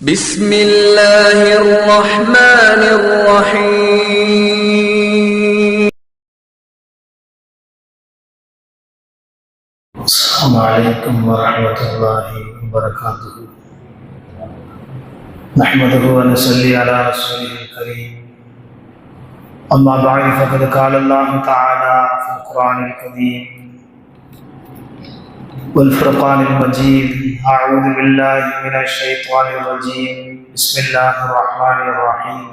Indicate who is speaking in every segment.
Speaker 1: بسم الله الرحمن الرحيم.
Speaker 2: السلام عليكم ورحمة الله وبركاته. نحمده ونصلي على رسوله الكريم. أما بعد فقد قال الله تعالى في القرآن الكريم والفرقان المجيد: أعوذ بالله من الشيطان الرجيم. بسم الله الرحمن الرحيم.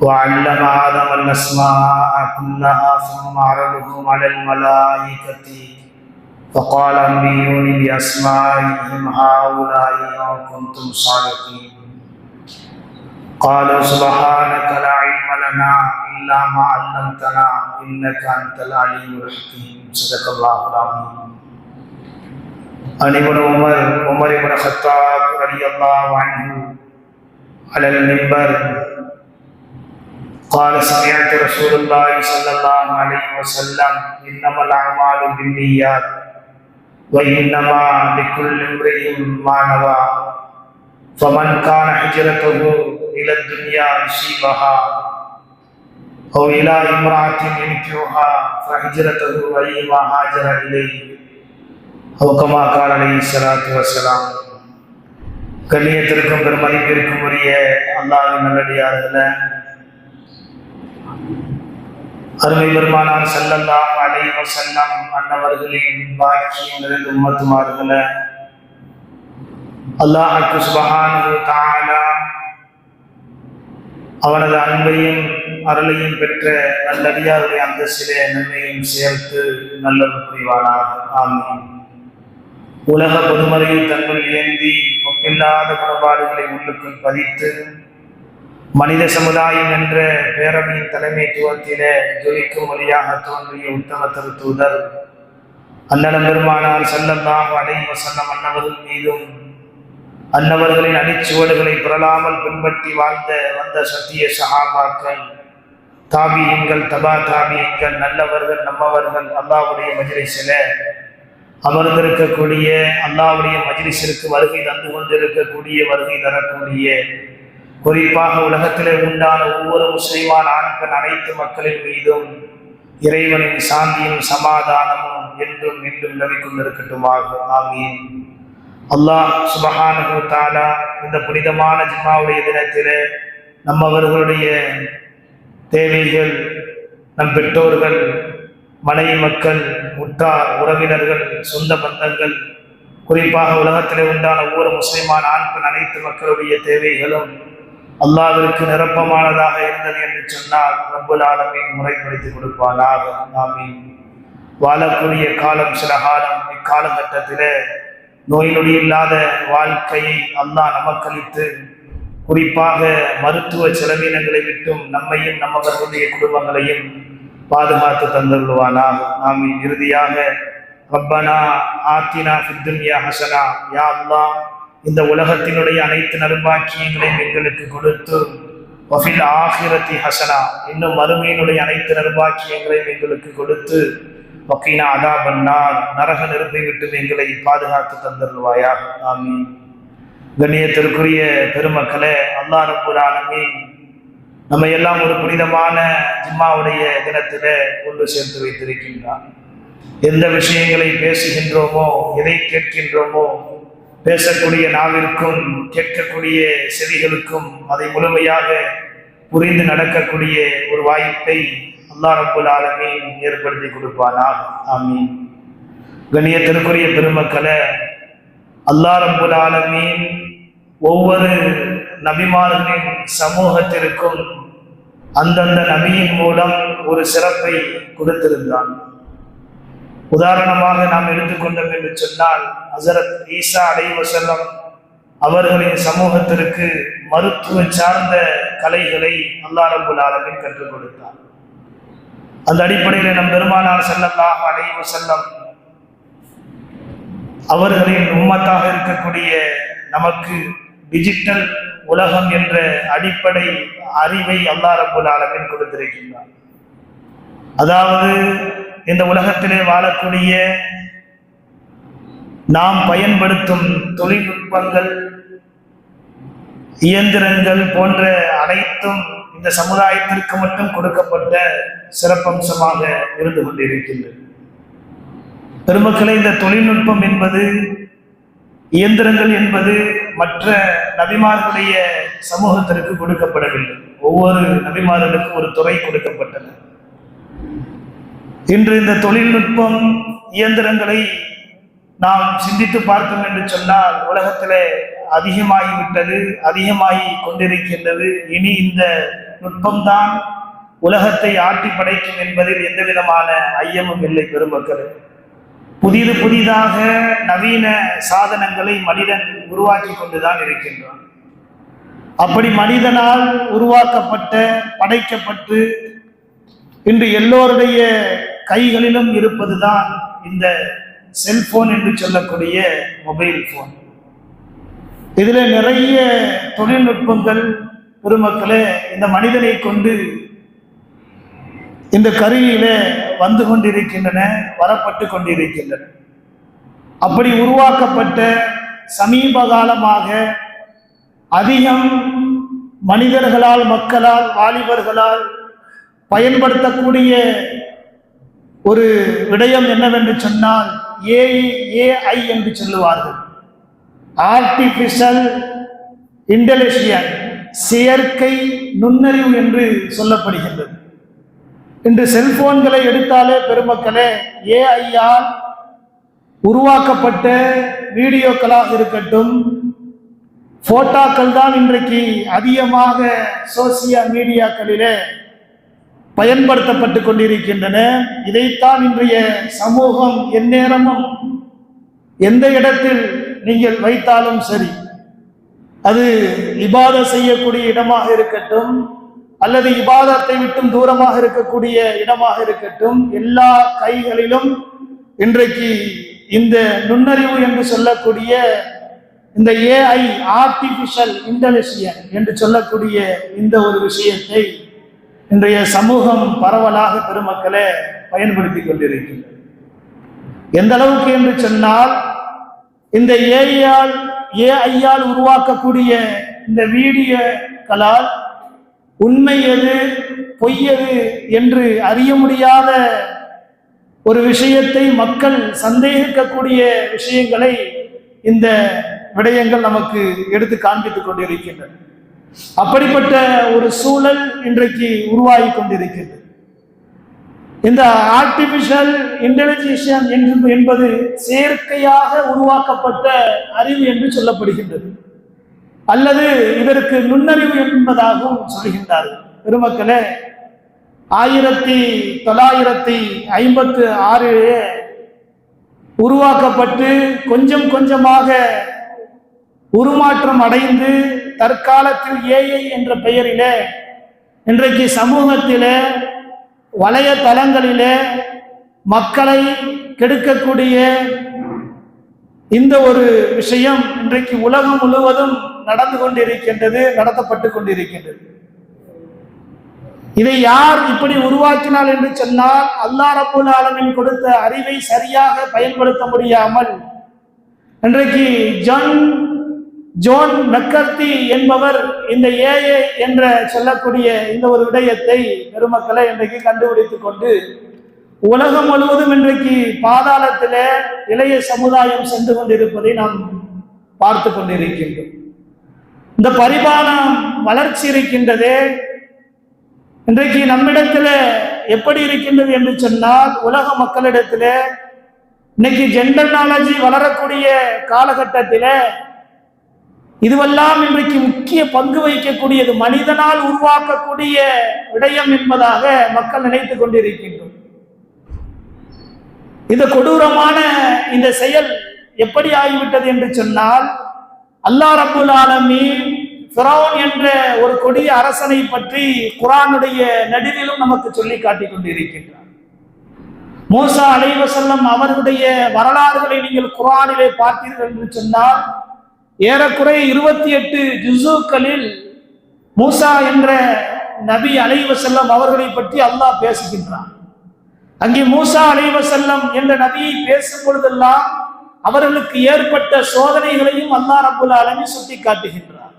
Speaker 2: وعلم آدم الأسماء كلها ثم عرضهم على الملائكة فقال أنبئوني بأسمائهم هؤلاء إن كنتم صادقين. قالوا سبحانك لا علم لنا إلا ما علمتنا إنك أنت العليم الحكيم. صدق الله العظيم. عن ابن عمر بن الخطاب رضي الله عنه على المنبر قال: سمعت رسول الله صلى الله عليه وسلم: إنما الأعمال بالنيات وإنما لكل امرئ ما نوى، فمن كان هجرته إلى الدنيا يصيبها أو إلى امرأة ينكحها فهجرته إلى ما هاجر إليه أو كما قال عليه الصلاة والسلام. கண்ணியத்திற்கும் பெருமதிப்பிற்கும் உரிய அல்லாஹ்வின் நல்லடியார்களே, அருமை பெருமானார் ஸல்லல்லாஹு அலைஹி வஸல்லம் அன்னவர்களின் பாக்கியம் நிறைந்த உம்மத்துமார்களே, அல்லாஹ் சுப்ஹானஹு தஆலா அவனது அன்பையும் அருளையும் பெற்ற நல்லடியாருடைய அந்தஸ்திலே நன்மையும் சேர்த்து நல்லது புரிவானாக. ஆமீன். உலக பொதுமறையை தன்னுள் ஏந்தி ஒப்பில்லாத குணபாடுகளை உள்ளுக்குள் பதித்து மனித சமுதாயம் என்ற பேரவையின் தலைமைத்துவத்திலே ஜொலிக்கும் வழியாக தோன்றிய உத்தம தூதர் அண்ணலம் பெருமானார் ஸல்லல்லாஹு அலைஹி வஸல்லம் அன்னவர்கள் மீதும் அன்னவர்களின் அடிச்சுவடுகளை புரளாமல் பின்பற்றி வந்த சத்திய சஹாபாக்கள், தாபியீன்கள், தபா தாபியீன்கள், நல்லவர்கள், நம்மவர்கள் அல்லாஹ்வுடைய மஜ்லிஸிலே அமர்ந்திருக்கக்கூடிய, அல்லாஹ்வுடைய மஜ்லிஸிற்கு வருகை தந்து கொண்டிருக்கக்கூடிய, வருகை தரக்கூடிய, குறிப்பாக உலகத்திலே உண்டான ஒவ்வொரு முஸ்லிமான ஆண் பெண் அனைத்து மக்களின் மீதும் இறைவனின் சாந்தியும் சமாதானமும் என்றும் இன்றும் நிலவிக்கொண்டிருக்கட்டுமாக. ஆமீன். அல்லாஹ் சுப்ஹானஹு தஆலா இந்த புனிதமான ஜும்ஆவுடைய தினத்திலே நம்மவர்களுடைய தேவைகள், நம் பெற்றோர்கள், மனைவி மக்கள், உற்றார் உறவினர்கள், சொந்த பந்தங்கள், குறிப்பாக உலகத்திலே உண்டான ஒவ்வொரு முஸ்லிமான ஆண் பெண் அனைத்து மக்களுடைய தேவைகளும் அல்லாஹ்விற்கு நிரப்பமானதாக இருந்தது என்று சொன்னால் ரப்புல் ஆலமீன் முறைப்படுத்தி கொடுப்பானாக. ஆமீன். வாழக்கூடிய காலம் சில காலம், இக்காலகட்டத்திலே நோய் நொடி இல்லாத வாழ்க்கையை அல்லாஹ் நமக்களித்து குறிப்பாக மருத்துவ செலவினங்களை விட்டும் நம்மையும் நம்மவர்களுடைய குடும்பங்களையும் பாதுகாத்து தந்துள்ளுவானாக. ஆமீன். இறுதியாக ரப்பனா ஆத்தினா ஃபித் துன்யா ஹஸனா, யா அல்லாஹ் இந்த உலகத்தினுடைய அனைத்து நற்பாக்கியங்களையும் எங்களுக்கு கொடுத்து வஃபில் ஆகிரத்தி ஹஸனா, இன்னும் மறுமையினுடைய அனைத்து நற்பாக்கியங்களையும் எங்களுக்கு கொடுத்து வக்கீனா அதாபன்னார், நரக நெருப்பை விட்டு எங்களை பாதுகாத்து தந்துள்ளுவாயாக. ஆமீன். கண்ணியத்திற்குரிய பெருமக்களே, அல்லாஹ் ரப்புல் ஆலமீன் நம்ம எல்லாம் ஒரு புனிதமான ஜும்ஆவுடைய தினத்திலே ஒன்று சேர்த்து வைத்திருக்கின்றார். எந்த விஷயங்களை பேசுகின்றோமோ, எதை கேட்கின்றோமோ, பேசக்கூடிய நாவிற்கும் கேட்கக்கூடிய செவிகளுக்கும் அதை முழுமையாக புரிந்து நடக்கக்கூடிய ஒரு வாய்ப்பை அல்லாஹ் ரப்புல் ஆலமீன் ஏற்படுத்தி கொடுப்பானாக. ஆமீன். கண்ணியத்திற்குரிய பெருமக்களே, அல்லாஹ் ரப்புல் ஆலமீன் ஒவ்வொரு நபிமார்களின் சமூகத்திற்கும் அந்தந்த நபியின் மூலம் ஒரு சிறப்பை கொடுத்திருந்தான். உதாரணமாக நாம் எடுத்துக்கொண்டோம் என்று சொன்னால், ஹஸரத் ஈசா அலைஹிஸ்ஸலாம் அவர்களின் சமூகத்திற்கு மருத்துவ சார்ந்த கலைகளை அல்லாஹ் ரப்புல் ஆலமீன் கற்றுக் கொடுத்தார். அந்த அடிப்படையில் நம் பெருமானார் ஸல்லல்லாஹு அலைஹி வஸல்லம் அவர்களின் உம்மத்தாக இருக்கக்கூடிய நமக்கு டிஜிட்டல் உலகம் என்ற அடிப்படை அறிவை அல்லாஹ் ரப்புல் ஆலமீன் கொடுத்திருக்கின்றார். அதாவது இந்த உலகத்திலே வாழக்கூடிய நாம் பயன்படுத்தும் தொழில்நுட்பங்கள் இயந்திரங்கள் போன்ற அனைத்தும் இந்த சமுதாயத்திற்கு மட்டும் கொடுக்கப்பட்ட சிறப்பம்சமாக இருந்து கொண்டிருக்கின்றது. பெருமக்களே, இந்த தொழில்நுட்பம் என்பது, இயந்திரங்கள் என்பது மற்ற நபிமார்களுடைய சமூகத்திற்கு கொடுக்கப்படவில்லை. ஒவ்வொரு நபிமார்களுக்கும் ஒரு துறை கொடுக்கப்பட்டது. இன்று இந்த தொழில்நுட்பம், இயந்திரங்களை நாம் சிந்தித்து பார்த்தோம் என்று சொன்னால் உலகத்திலே அதிகமாகிவிட்டது, அதிகமாகி கொண்டிருக்கின்றது. இனி இந்த நுட்பம்தான் உலகத்தை ஆட்டி படைக்கும் என்பதில் எந்த விதமான ஐயமும் இல்லை. பெருமக்கள், புதிதாக நவீன சாதனங்களை மனிதன் உருவாக்கி கொண்டுதான் இருக்கின்றான். அப்படி மனிதனால் உருவாக்கப்பட்ட, படைக்கப்பட்டு இன்று எல்லோருடைய கைகளிலும் இருப்பதுதான் இந்த செல்போன் என்று சொல்லக்கூடிய மொபைல் போன். இதில் நிறைய தொழில்நுட்பங்கள் பெருமக்களே இந்த மனிதனை கொண்டு இந்த கருவியில வந்து கொண்டிருக்கின்றன, வரப்பட்டு கொண்டிருக்கின்றன. அப்படி உருவாக்கப்பட்ட சமீப காலமாக அதிகம் மனிதர்களால், மக்களால், வாலிபர்களால் பயன்படுத்தக்கூடிய ஒரு விடயம் என்னவென்று சொன்னால் ஏஐ என்று சொல்லுவார்கள். ஆர்டிபிஷியல் இன்டெலிஜென்ஸ், செயற்கை நுண்ணறிவு என்று சொல்லப்படுகின்றது. இன்று செல்போன்களை எடுத்தாலே பெருமக்களே, ஏஐயால் உருவாக்கப்பட்ட வீடியோக்களாக இருக்கட்டும், போட்டோக்கள் தான் இன்றைக்கு அதிகமாக சோசியல் மீடியாக்களிலே பயன்படுத்தப்பட்டு கொண்டிருக்கின்றன. இதைத்தான் இன்றைய சமூகம் எந்நேரமும் எந்த இடத்தில் நீங்கள் வைத்தாலும் சரி, அது இபாதத் செய்யக்கூடிய இடமாக இருக்கட்டும் அல்லது இபாதத்தை விட்டும் தூரமாக இருக்கக்கூடிய இடமாக இருக்கட்டும், எல்லா கைகளிலும் இன்றைக்கு இந்த நுண்ணறிவு என்று சொல்லக்கூடிய இந்த ஏஐ, ஆர்டிபிஷியல் இன்டெலிஜென்ஸ் என்று சொல்லக்கூடிய இந்த ஒரு விஷயத்தை இன்றைய சமூகம் பரவலாக பெருமக்களே பயன்படுத்தி கொண்டிருக்கின்றது. எந்த அளவுக்கு என்று சொன்னால், இந்த ஏஐயால் உருவாக்கக்கூடிய இந்த வீடியோக்களால் உண்மை எது, பொய் எது என்று அறிய முடியாத ஒரு விஷயத்தை, மக்கள் சந்தேகிக்கக்கூடிய விஷயங்களை இந்த விடயங்கள் நமக்கு எடுத்து காண்பித்துக் கொண்டிருக்கின்றன. அப்படிப்பட்ட ஒரு சூழல் இன்றைக்கு உருவாகி கொண்டிருக்கிறது. இந்த ஆர்டிபிஷியல் இன்டெலிஜென்ஸ் என்பது செயற்கையாக உருவாக்கப்பட்ட அறிவு என்று சொல்லப்படுகின்றது, அல்லது இதற்கு நுண்ணறிவு என்பதாகவும் சொல்கின்றார்கள். பெருமக்களே, 1956 உருவாக்கப்பட்டு கொஞ்சம் கொஞ்சமாக உருமாற்றம் அடைந்து தற்காலத்தில் ஏஐ என்ற பெயரிலே இன்றைக்கு சமூகத்திலே, வலைத்தளங்களிலே மக்களை கெடுக்கக்கூடிய இந்த ஒரு விஷயம் இன்றைக்கு உலகம் முழுவதும் நடந்து கொண்டிருக்கின்றது, நடத்தப்பட்டு கொண்டிருக்கின்றது. இதை யார் இப்படி உருவாக்கினார் என்று சொன்னால், அல்லாஹ் ரப்பல் ஆலமீன் கொடுத்த அறிவை சரியாக பயன்படுத்த முடியாமல் இன்றைக்கு ஜோன் மெக்கர்த்தி என்பவர் இந்த ஏஐ என்ற சொல்லக்கூடிய இந்த ஒரு விடயத்தை பெருமக்களை இன்றைக்கு கண்டுபிடித்துக் கொண்டு உலகம் முழுவதும் இன்றைக்கு பாதாளத்திலே இளைய சமுதாயம் சென்று கொண்டிருப்பதை நாம் பார்த்து கொண்டிருக்கின்றோம். இந்த பரிபாலம் வளர்ச்சி இருக்கின்றதே, இன்றைக்கு நம்மிடத்தில் எப்படி இருக்கின்றது என்று சொன்னால், உலக மக்களிடத்தில் இன்னைக்கு ஜெண்டர் நாலேஜ் வளரக்கூடிய காலகட்டத்தில் இதுவெல்லாம் இன்றைக்கு முக்கிய பங்கு வகிக்கக்கூடியது, மனிதனால் உருவாக்கக்கூடிய விடயம் என்பதாக மக்கள் நினைத்துக் கொண்டிருக்கின்றோம். இந்த கொடூரமான இந்த செயல் எப்படி ஆகிவிட்டது என்று சொன்னால், அல்லாஹ் ரப்பல் ஆலமீன் ஃபிரௌன் என்ற ஒரு கொடிய அரசனை பற்றி குர்ஆனுடைய நடுவிலும் நமக்கு சொல்லி காட்டிக் கொண்டிருக்கின்றார். மூசா அலைஹிஸ்ஸலாம் அவர்களுடைய வரலாறுகளை நீங்கள் குர்ஆனிலே பார்த்தீர்கள் என்று சொன்னால், ஏறக்குறைய 28 ஜுஸுக்களில் மூசா என்ற நபி அலைஹிஸ்ஸலாம் அவர்களை பற்றி அல்லாஹ் பேசுகின்றான். அங்கே மூசா அலைஹிஸ்ஸலாம் என்ற நபியை பேசும் பொழுதெல்லாம் அவர்களுக்கு ஏற்பட்ட சோதனைகளையும் அல்லாஹ் ரப்பல் ஆலமீன் சுட்டி காட்டுகின்றார்.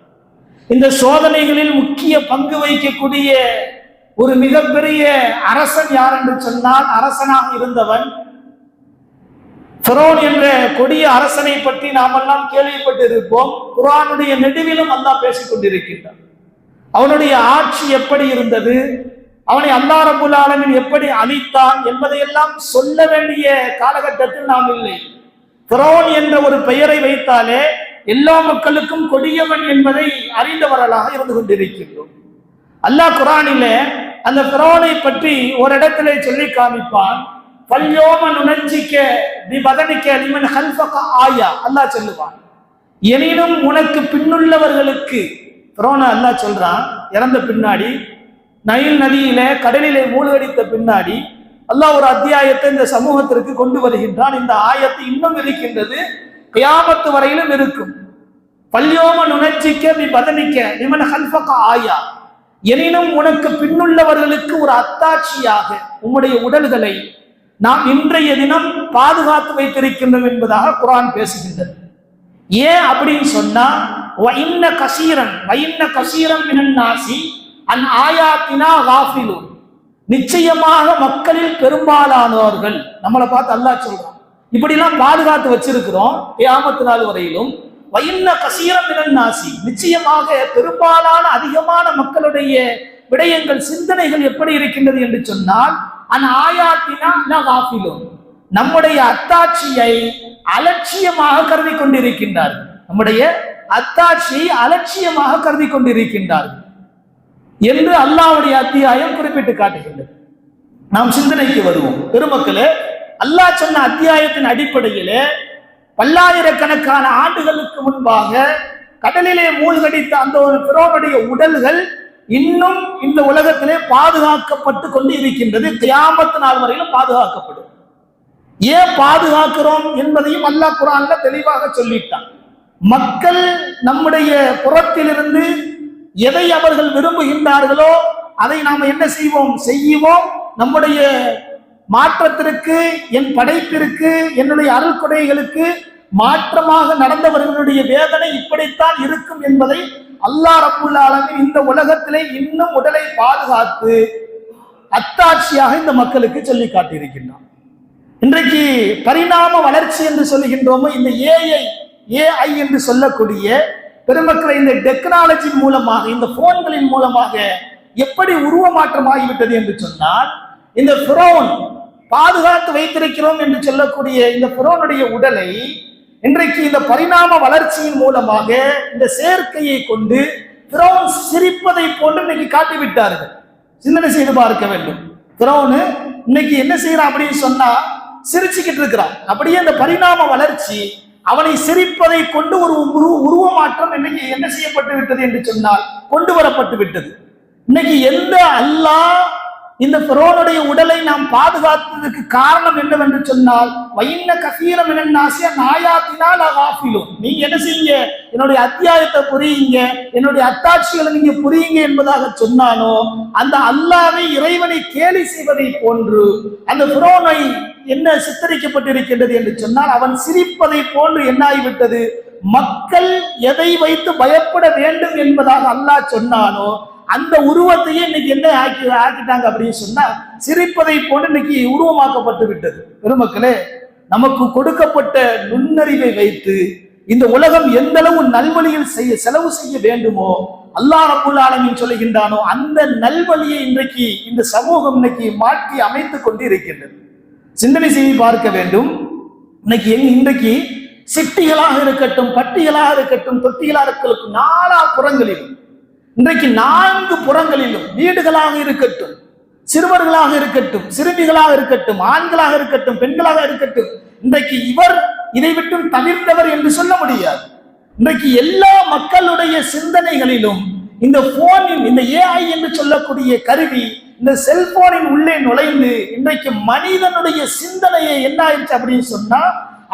Speaker 3: இந்த சோதனைகளில் முக்கிய பங்கு வகிக்கக்கூடிய ஒரு மிகப்பெரிய அரசன் யார் என்று சொன்னால், அரசனாக இருந்தவன் ஃபிரௌன் என்ற கொடிய அரசனை பற்றி நாமெல்லாம் கேள்விப்பட்டிருப்போம். குர்ஆனுடைய நெடுவிலும் அல்லாஹ் பேசிக் கொண்டிருக்கின்றான். அவனுடைய ஆட்சி எப்படி இருந்தது, அவனை அல்லாஹ் ரப்பல் ஆலமீன் எப்படி அழித்தான் என்பதையெல்லாம் சொல்ல வேண்டிய காலகட்டத்தில் நாம் இல்லை. ஃபிரௌன் என்ற ஒரு பெயரை வைத்தாலே எல்லா மக்களுக்கும் கொடியவன் என்பதை அறிந்தவர்களாக இருந்து கொண்டிருக்கின்றோம். அல்லாஹ் குர்ஆனிலே அந்த ஃபிரௌனை பற்றி ஒரு இடத்திலே சொல்லி காமிப்பான். ஃபல்யோம நுனஜ்ஜிக பிபதனிக லிமன் ஹல்ஃபக ஆயா, அல்லாஹ் சொல்லுவான். எனினும் உனக்கு பின்னுள்ளவர்களுக்கு, ஃபிரௌனை அல்லாஹ் சொல்றான், இறந்த பின்னாடி நைல் நதியிலே கடலிலே மூழ்கடித்த பின்னாடி அல்லாஹ் ஒரு அத்தியாயத்தை இந்த சமூகத்திற்கு கொண்டு வருகின்றான். இந்த ஆயத்து இன்னும் இருக்கின்றது, கியாமத்து வரையிலும் இருக்கும். பல்யோம நுனஜ்ஜிக பிபதனிக லிமன் ஹல்ஃபக ஆயா, எனினும் உனக்கு பின்னுள்ளவர்களுக்கு ஒரு அத்தாட்சியாக உம்முடைய உடல்களை நாம் இன்றைய தினம் பாதுகாத்து வைத்திருக்கின்றோம் என்பதாக குர்ஆன் பேசுகின்றது. ஏன் அப்படின்னு சொன்னா, வஇன்ன கஸீரன் மினன் நாசி அன் ஆயாத்தினா காஃபிலூன், நிச்சயமாக மக்களில் பெரும்பாலானவர்கள், நம்மளை பார்த்து அல்லாஹ் சொல்றான், இப்படிலாம் பாதுகாத்து வச்சிருக்கிறோம் கியாமத் நாள் வரையிலும். வஇன்ன கஸீரன் மினன் நாசி, நிச்சயமாக பெரும்பாலான அதிகமான மக்களுடைய விடயங்கள் சிந்தனைகள் எப்படி இருக்கின்றது என்று சொன்னால், அன் ஆயாத்தினா காஃபிலூன், நம்முடைய அத்தாட்சியை அலட்சியமாக கருதி கொண்டிருக்கின்றார்கள். நம்முடைய அத்தாட்சியை அலட்சியமாக கருதி கொண்டிருக்கின்றார்கள் என்று அல்லாஹ்வுடைய அத்தியாயம் குறிப்பிட்டு காட்டுகின்றது. நாம் சிந்தனைக்கு வருவோம். பெருமக்களே, அல்லாஹ் சொன்ன அத்தியாயத்தின் அடிப்படையிலே பல்லாயிரக்கணக்கான ஆண்டுகளுக்கு முன்பாக கடலிலே மூழ்கடித்த அந்த ஒரு ஃபிரௌனுடைய உடல்கள் இன்னும் இந்த உலகத்திலே பாதுகாக்கப்பட்டு கொண்டு இருக்கின்றது. கியாமத் நாள் வரையிலும் பாதுகாக்கப்படும். ஏன் பாதுகாக்கிறோம் என்பதையும் அல்லாஹ் குர்ஆன்ல தெளிவாக சொல்லிட்டான். மக்கள் நம்முடைய புறத்திலிருந்து எதை அவர்கள் விரும்புகின்றார்களோ அதை நாம் என்ன செய்வோம். நம்முடைய மாற்றத்திற்கு, என் படைப்பிற்கு, என்னுடைய அருள் கொடைகளுக்கு மாற்றமாக நடந்தவர்களுடைய வேதனை இப்படித்தான் இருக்கும் என்பதை அல்லாஹ் ரப்புல் ஆலமீன் இந்த உலகத்திலே இன்னும் உடலை பாதுகாத்து அத்தாட்சியாக இந்த மக்களுக்கு சொல்லி காட்டியிருக்கின்றான். இன்றைக்கு பரிணாம வளர்ச்சி என்று சொல்லுகின்றோமோ, இந்த ஏஐ என்று சொல்லக்கூடிய பெருமக்களை இந்த டெக்னாலஜி மூலமாக, இந்த போன்களின் மூலமாக எப்படி உருவமாற்றம் ஆகிவிட்டது என்று சொன்னால், இந்த ஃபிரௌன் பாதுகாத்து வைத்திருக்கிறோம் என்று சொல்லக்கூடிய இந்த ஃபிரௌனுடைய உடலை இன்றைக்கு இந்த பரிணாம வளர்ச்சியின் மூலமாக இந்த சேர்க்கையை கொண்டு ஃபிரௌன் சிரிப்பதை போன்று இன்னைக்கு காட்டிவிட்டார்கள். சிந்தனை செய்து பார்க்க வேண்டும். ஃபிரௌன் இன்னைக்கு என்ன செய்யறான் அப்படின்னு சொன்னா, சிரிச்சுக்கிட்டு இருக்கிறான். அப்படியே அந்த பரிணாம வளர்ச்சி அவனை சிரிப்பதை கொண்டு ஒரு உருவமாற்றம் இன்னைக்கு என்ன செய்யப்பட்டு விட்டது என்று சொன்னால் கொண்டு வரப்பட்டு விட்டது. இன்னைக்கு எந்த அல்லாஹ் இந்த ஃபிரௌனுடைய உடலை நாம் பாதுகாத்ததுக்கு காரணம் என்னவென்று சொன்னால், வஇன்ன கஸீரன் மினன் நாஸி அன் ஆயாத்தினா லகாஃபிலூன், நீங்க என்ன செய்யுங்க, என்னுடைய அத்தியாயத்தை புரியுங்க, என்னுடைய அத்தாட்சிகளை நீங்க புரியுங்க என்பதாக சொன்னானோ, அந்த அல்லாஹ்வை, இறைவனை கேலி செய்வதை போன்று அந்த ஃபிரௌனை என்ன சித்தரிக்கப்பட்டிருக்கின்றது என்று சொன்னால், அவன் சிரிப்பதை போன்று என்ன ஆகிவிட்டது, மக்கள் எதை வைத்து பயப்பட வேண்டும் என்பதாக அல்லாஹ் சொன்னானோ அந்த உருவத்தையே இன்னைக்கு என்ன ஆக்கிட்டாங்க அப்படின்னு சொன்னா, சிரிப்பதை போன்று இன்னைக்கு உருவமாக்கப்பட்டு விட்டது. பெருமக்களே, நமக்கு கொடுக்கப்பட்ட நுண்ணறிவை வைத்து இந்த உலகம் எந்த அளவு நல்வழியில் செலவு செய்ய வேண்டுமோ அல்லாஹ் ரப்புல் ஆலமீன் சொல்லுகின்றானோ அந்த நல்வழியை இன்றைக்கு இந்த சமூகம் இன்னைக்கு மாற்றி அமைத்துக் கொண்டு இருக்கின்றது. சிந்தனை செய்து பார்க்க வேண்டும். இன்றைக்கு சிட்டிகளாக இருக்கட்டும், பட்டிகளாக இருக்கட்டும், தொட்டிகளாக இருக்கட்டும், நாலா புறங்களிலும் இன்றைக்கு 4 புறங்களிலும் வீடுகளாக இருக்கட்டும், சிறுவர்களாக இருக்கட்டும், சிறுமிகளாக இருக்கட்டும், ஆண்களாக இருக்கட்டும், பெண்களாக இருக்கட்டும், இன்றைக்கு இவர் இதை விட்டும் தவிர்த்தவர் என்று சொல்ல முடியாது. இன்றைக்கு எல்லா மக்களுடைய சிந்தனைகளிலும் இந்த போனின், இந்த ஏஐ என்று சொல்லக்கூடிய கருவி, இந்த செல்போனின் உள்ளே நுழைந்து இன்றைக்கு மனிதனுடைய சிந்தனையை என்ன ஆயிடுச்சு அப்படின்னு சொன்னா,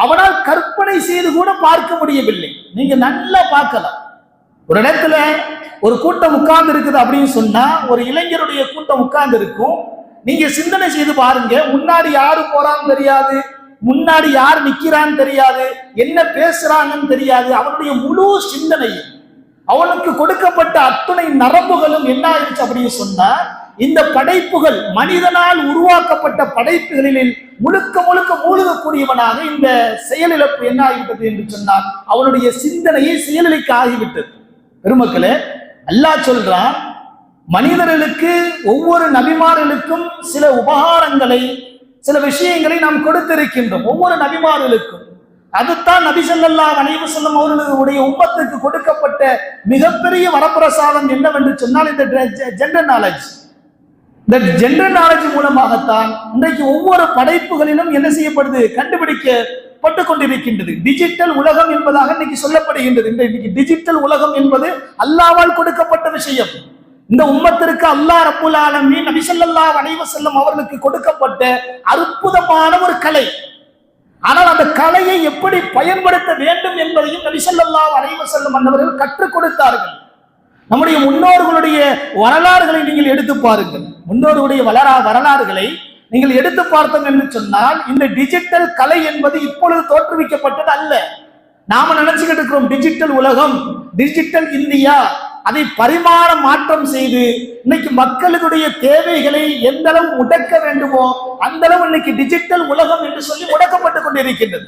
Speaker 3: அவனால் கற்பனை செய்து கூட பார்க்க முடியவில்லை. நீங்க நல்லா பார்க்கலாம். ஒரு இடத்துல ஒரு கூட்டம் உட்கார்ந்து இருக்குது அப்படின்னு சொன்னா, ஒரு இளைஞருடைய கூட்டம் உட்கார்ந்து இருக்கும். நீங்க சிந்தனை செய்து பாருங்க, முன்னாடி யாரு போறான்னு தெரியாது, முன்னாடி யார் நிக்கிறான்னு தெரியாது, என்ன பேசுறாங்கன்னு தெரியாது. அவனுடைய முழு சிந்தனையும், அவனுக்கு கொடுக்கப்பட்ட அத்துணை நரம்புகளும் என்ன ஆயிடுச்சு அப்படின்னு சொன்னா, இந்த படைப்புகள் மனிதனால் உருவாக்கப்பட்ட படைப்புகளில் முழுக்க முழுக்க மூழ்கக்கூடியவனாக இந்த செயலிழப்பு என்ன ஆகிவிட்டது என்று சொன்னால், அவனுடைய சிந்தனையை செயலிழக்க ஆகிவிட்டது. பெருமக்களே, அல்லாஹ் சொல்றான், மனிதர்களுக்கு ஒவ்வொரு நபிமார்களுக்கும் சில உபகாரங்களை, சில விஷயங்களை நாம் கொடுத்திருக்கின்றோம் ஒவ்வொரு நபிமார்களுக்கும். அதுதான் நபி ஸல்லல்லாஹு அலைஹி வஸல்லம் அவர்களுடைய உம்மத்துக்கு கொடுக்கப்பட்ட மிகப்பெரிய வரப்பிரசாதம் என்னவென்று சொன்னால், இந்த ஜெனரல் நாலேஜ். இந்த ஜெனரல் நாலேஜ் மூலமாகத்தான் இன்றைக்கு ஒவ்வொரு படைப்புகளிலும் என்ன செய்யப்படுது, கண்டுபிடிக்கப்பட்டு கொண்டிருக்கின்றது. டிஜிட்டல் உலகம் என்பதாக இன்னைக்கு சொல்லப்படுகின்றது. இன்னைக்கு டிஜிட்டல் உலகம் என்பது அல்லாஹ்வால் கொடுக்கப்பட்ட விஷயம். இந்த உம்மத்திற்கு அல்லாஹ் ரப்புல் ஆலமீன் நபி ஸல்லல்லாஹு அலைஹி வஸல்லம் அவர்களுக்கு கொடுக்கப்பட்ட அற்புதமான ஒரு கலை. ஆனால் அந்த கலையை எப்படி பயன்படுத்த வேண்டும் என்பதையும் நபி ஸல்லல்லாஹு அலைஹி வஸல்லம் அவர்கள் கற்றுக் கொடுத்தார்கள். நம்முடைய முன்னோர்களுடைய வரலாறுகளை நீங்கள் எடுத்து பாருங்கள். முன்னோர்களுடைய வரலாறுகளை நீங்கள் எடுத்து பார்த்தோம் என்று சொன்னால், இந்த டிஜிட்டல் கலை என்பது இப்பொழுது தோற்றுவிக்கப்பட்டது அல்ல. நாம நினைச்சுக்கிட்டு இருக்கிறோம் டிஜிட்டல் உலகம், டிஜிட்டல் இந்தியா, அதை பரிமாண மாற்றம் செய்து இன்னைக்கு மக்களுடைய தேவைகளை எந்த அளவு முடக்க வேண்டுமோ அந்த அளவு இன்னைக்கு டிஜிட்டல் உலகம் என்று சொல்லி முடக்கப்பட்டு கொண்டிருக்கின்றது.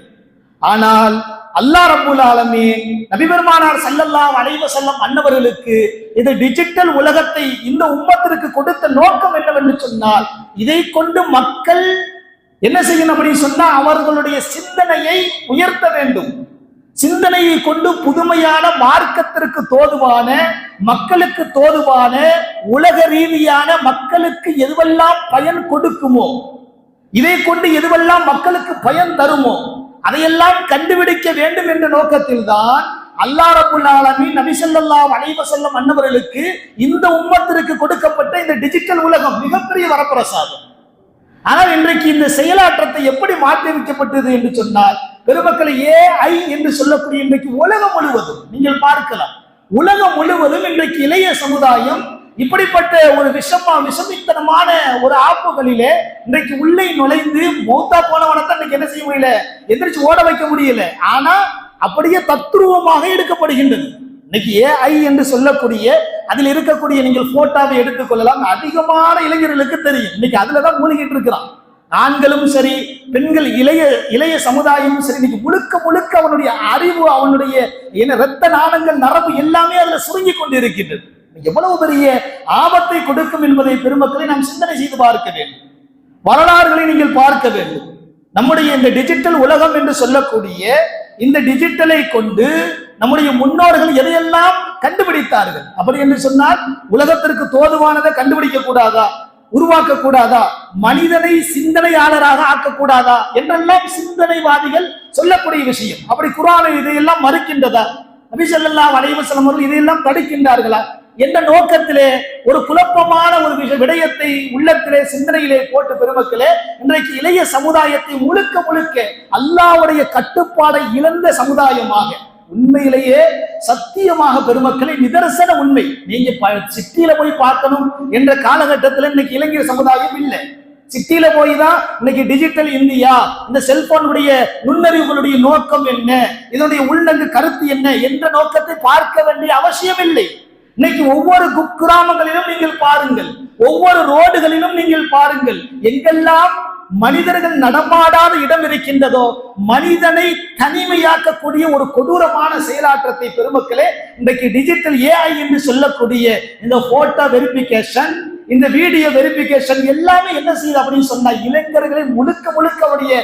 Speaker 3: ஆனால் அல்லாஹ் ரப்புல் ஆலமீன் நபி பெருமானார் ஸல்லல்லாஹு அலைஹி வஸல்லம் அன்னவர்களுக்கு இந்த டிஜிட்டல் உலகத்தை இந்த உம்மத்திற்கு கொடுத்த நோக்கம் என்னவென்று சொன்னால், இதை கொண்டு மக்கள் என்ன செய்யணும் அப்படின்னு சொன்னா, அவர்களுடைய சிந்தனையை உயர்த்த வேண்டும். சிந்தனையை கொண்டு புதுமையான மார்க்கத்திற்கு தோதுவான, மக்களுக்கு தோதுவான, உலக ரீதியான மக்களுக்கு எதுவெல்லாம் பயன் கொடுக்குமோ, இதை கொண்டு எதுவெல்லாம் மக்களுக்கு பயன் தருமோ அதையெல்லாம் கண்டுபிடிக்க வேண்டும் என்ற நோக்கத்தில் தான் அல்லாஹ் ரப்புல் ஆலமீன் நபி ஸல்லல்லாஹு அலைஹி வஸல்லம் அன்னவர்களுக்கு இந்த உம்மத்திற்கு கொடுக்கப்பட்ட இந்த டிஜிட்டல் உலகம் மிகப்பெரிய வரப்பிரசாதம். ஆனால் இன்றைக்கு இந்த செயலாற்றத்தை எப்படி மாற்றி வைக்கப்பட்டது என்று சொன்னால், பெருமக்களை AI என்று சொல்லக்கூடிய இன்றைக்கு உலகம் முழுவதும் நீங்கள் பார்க்கலாம், உலகம் முழுவதும் இன்றைக்கு இளைய சமுதாயம் இப்படிப்பட்ட ஒரு விஷமித்தனமான ஒரு ஆப்புகளிலே இன்றைக்கு உள்ளே நுழைந்து மௌத்தா போனவனத்தை இன்னைக்கு என்ன செய்ய முடியல, எந்திரிச்சு ஓட வைக்க முடியல. ஆனா அப்படியே தத்ரூபமாக எடுக்கப்படுகின்றது. இன்னைக்கு AI என்று சொல்லக்கூடிய அதில் இருக்கக்கூடிய நீங்கள் போட்டோவை எடுத்துக்கொள்ளலாம். அதிகமான இளைஞர்களுக்கு தெரியும், இன்னைக்கு அதுலதான் மூழ்கிட்டு இருக்கிறான். ஆண்களும் சரி, பெண்கள், இளைய சமுதாயமும் சரி, இன்னைக்கு முழுக்க முழுக்க அவனுடைய அறிவு, அவனுடைய இரத்த நாணங்கள், நரம்பு எல்லாமே அதுல சுருங்கி கொண்டு இருக்கின்றது. எவ்வளவு பெரிய ஆபத்தை கொடுக்கும் என்பதை பெருமக்களை நாம் சிந்தனை செய்து பார்க்க வேண்டும். வரலாறுகளை நீங்கள் பார்க்க வேண்டும். நம்முடைய இந்த டிஜிட்டல் உலகம் என்று சொல்லக்கூடிய இந்த டிஜிட்டலை கொண்டு நம்முடைய முன்னோர்கள் எதையெல்லாம் கண்டுபிடித்தார்கள். அப்படி என்று சொன்னால், உலகத்திற்கு தோதுவானதை கண்டுபிடிக்க கூடாதா, உருவாக்க கூடாதா, மனிதனை சிந்தனையாளராக ஆக்கக்கூடாதா என்றெல்லாம் சிந்தனைவாதிகள் சொல்லக்கூடிய விஷயம். அப்படி குர்ஆன் இதையெல்லாம் மறுக்கின்றதா? நபி ஸல்லல்லாஹு அலைஹி வஸல்லம் அவர்கள் இதையெல்லாம் தடுக்கின்றார்களா என்ற நோக்கத்திலே ஒரு குழப்பமான ஒரு விடயத்தை உள்ளத்திலே, சிந்தனையிலே போட்டு பெருமக்களே, இன்றைக்கு இளைய சமுதாயத்தை முழுக்க முழுக்க அல்லாஹ்வுடைய கட்டுப்பாடை இழந்த சமுதாயமாக, உண்மையிலேயே சத்தியமாக பெருமக்களை நிதர்சன உண்மை, நீங்க சிட்டியில போய் பார்க்கணும் என்ற காலகட்டத்தில் இன்னைக்கு இளைஞர் சமுதாயம் இல்லை. சிட்டியில போய் தான் இன்னைக்கு டிஜிட்டல் இந்தியா, இந்த செல்போனுடைய நுண்ணறிவுகளுடைய நோக்கம் என்ன, இதனுடைய உள்ளங்கு கருத்து என்ன என்ற நோக்கத்தை பார்க்க வேண்டிய அவசியம் இல்லை. இன்னைக்கு ஒவ்வொரு குக்கிராமங்களிலும் நீங்கள் பாருங்கள், ஒவ்வொரு ரோடுகளிலும் நீங்கள் பாருங்கள், எங்கெல்லாம் மனிதர்கள் நடமாடாத இடம் இருக்கின்றதோ மனிதனை தனிமையாக்கக்கூடிய ஒரு கொடூரமான செயலாற்றத்தை பெருமக்களே இன்றைக்கு டிஜிட்டல் AI என்று சொல்லக்கூடிய இந்த போட்டோ வெரிபிகேஷன், இந்த வீடியோ வெரிபிகேஷன் எல்லாமே என்ன செய்யுது அப்படின்னு சொன்னா, இளைஞர்களை முழுக்க முழுக்க அவருடைய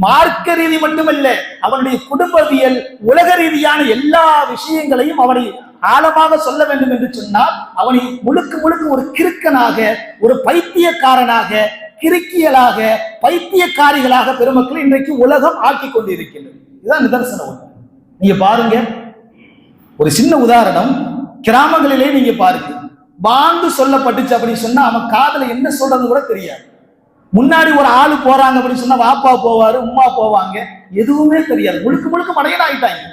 Speaker 3: மார்க்க ரீதி மட்டுமல்ல, அவனுடைய குடும்பவியல், உலக ரீதியான எல்லா விஷயங்களையும் அவனை ஆழமாக சொல்ல வேண்டும் என்று சொன்னால், அவனை முழுக்க முழுக்க ஒரு கிறுக்கனாக, ஒரு பைத்தியக்காரனாக, கிறுக்கியலாக, பைத்தியக்காரிகளாக பெருமக்கள் இன்றைக்கு உலகம் ஆக்கி கொண்டிருக்கின்றது. இதுதான் நிதர்சனம். நீங்க பாருங்க, ஒரு சின்ன உதாரணம், கிராமங்களிலே நீங்க பாருங்க, பாங்கு சொல்லப்பட்டுச்சு அப்படின்னு சொன்னா அவன் காதுல என்ன சொல்றது கூட தெரியாது. முன்னாடி ஒரு ஆளு போறாங்க அப்படின்னு சொன்னா வாப்பா போவாரு, உம்மா போவாங்க, எதுவுமே தெரியாது. முழுக்க முழுக்க மடையன் ஆயிட்டாங்க.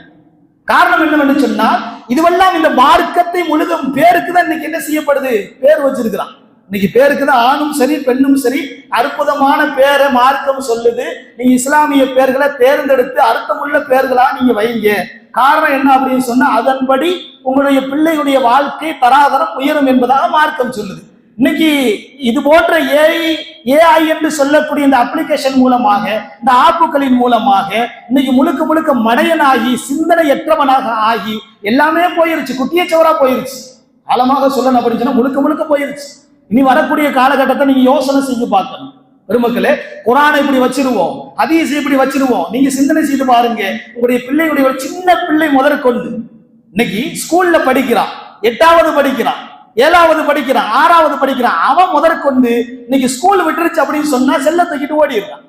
Speaker 3: காரணம் என்னவென்று சொன்னால், இதுவெல்லாம் இந்த மார்க்கத்தை முழுதும் பேருக்கு தான் இன்னைக்கு என்ன செய்யப்படுது, பேர் வச்சிருக்கிறான். இன்னைக்கு பேருக்கு தான் ஆணும் சரி பெண்ணும் சரி அற்புதமான பேரை மார்க்கம் சொல்லுது. நீங்க இஸ்லாமிய பேர்களை தேர்ந்தெடுத்து அர்த்தமுள்ள பேர்களா நீங்க வைங்க. காரணம் என்ன அப்படின்னு சொன்னா அதன்படி உங்களுடைய பிள்ளையுடைய வாழ்க்கை தராதரம் உயரும் என்பதாக மார்க்கம் சொல்லுது. இன்னைக்கு இது போன்ற ஏஐ என்று சொல்லக்கூடிய இந்த அப்ளிகேஷன் மூலமாக, இந்த ஆப்புகளின் மூலமாக இன்னைக்கு முழுக்க முழுக்க மடையனாகி சிந்தனையற்றவனாக ஆகி எல்லாமே போயிருச்சு, குட்டியச்சவரா போயிருச்சு. ஆழமாக சொல்லணும் அப்படின்னு சொன்னா முழுக்க முழுக்க போயிருச்சு. இனி வரக்கூடிய காலகட்டத்தை நீங்க யோசனை செஞ்சு பார்க்கணும். பெருமக்களே, குரானை இப்படி வச்சிருவோம், ஹதீஸ் இப்படி வச்சிருவோம். நீங்க சிந்தனை செய்து பாருங்க. உங்களுடைய பிள்ளையுடைய ஒரு சின்ன பிள்ளை முதற்கொண்டு இன்னைக்கு ஸ்கூல்ல படிக்கிறான், 8வது படிக்கிறான், 7வது படிக்கிறான், 6வது படிக்கிறான். அவன் முதற்கொண்டு இன்னைக்கு ஸ்கூல் விட்டுருச்சு அப்படின்னு சொன்னா செல்ல தூக்கிட்டு ஓடிடுறான்.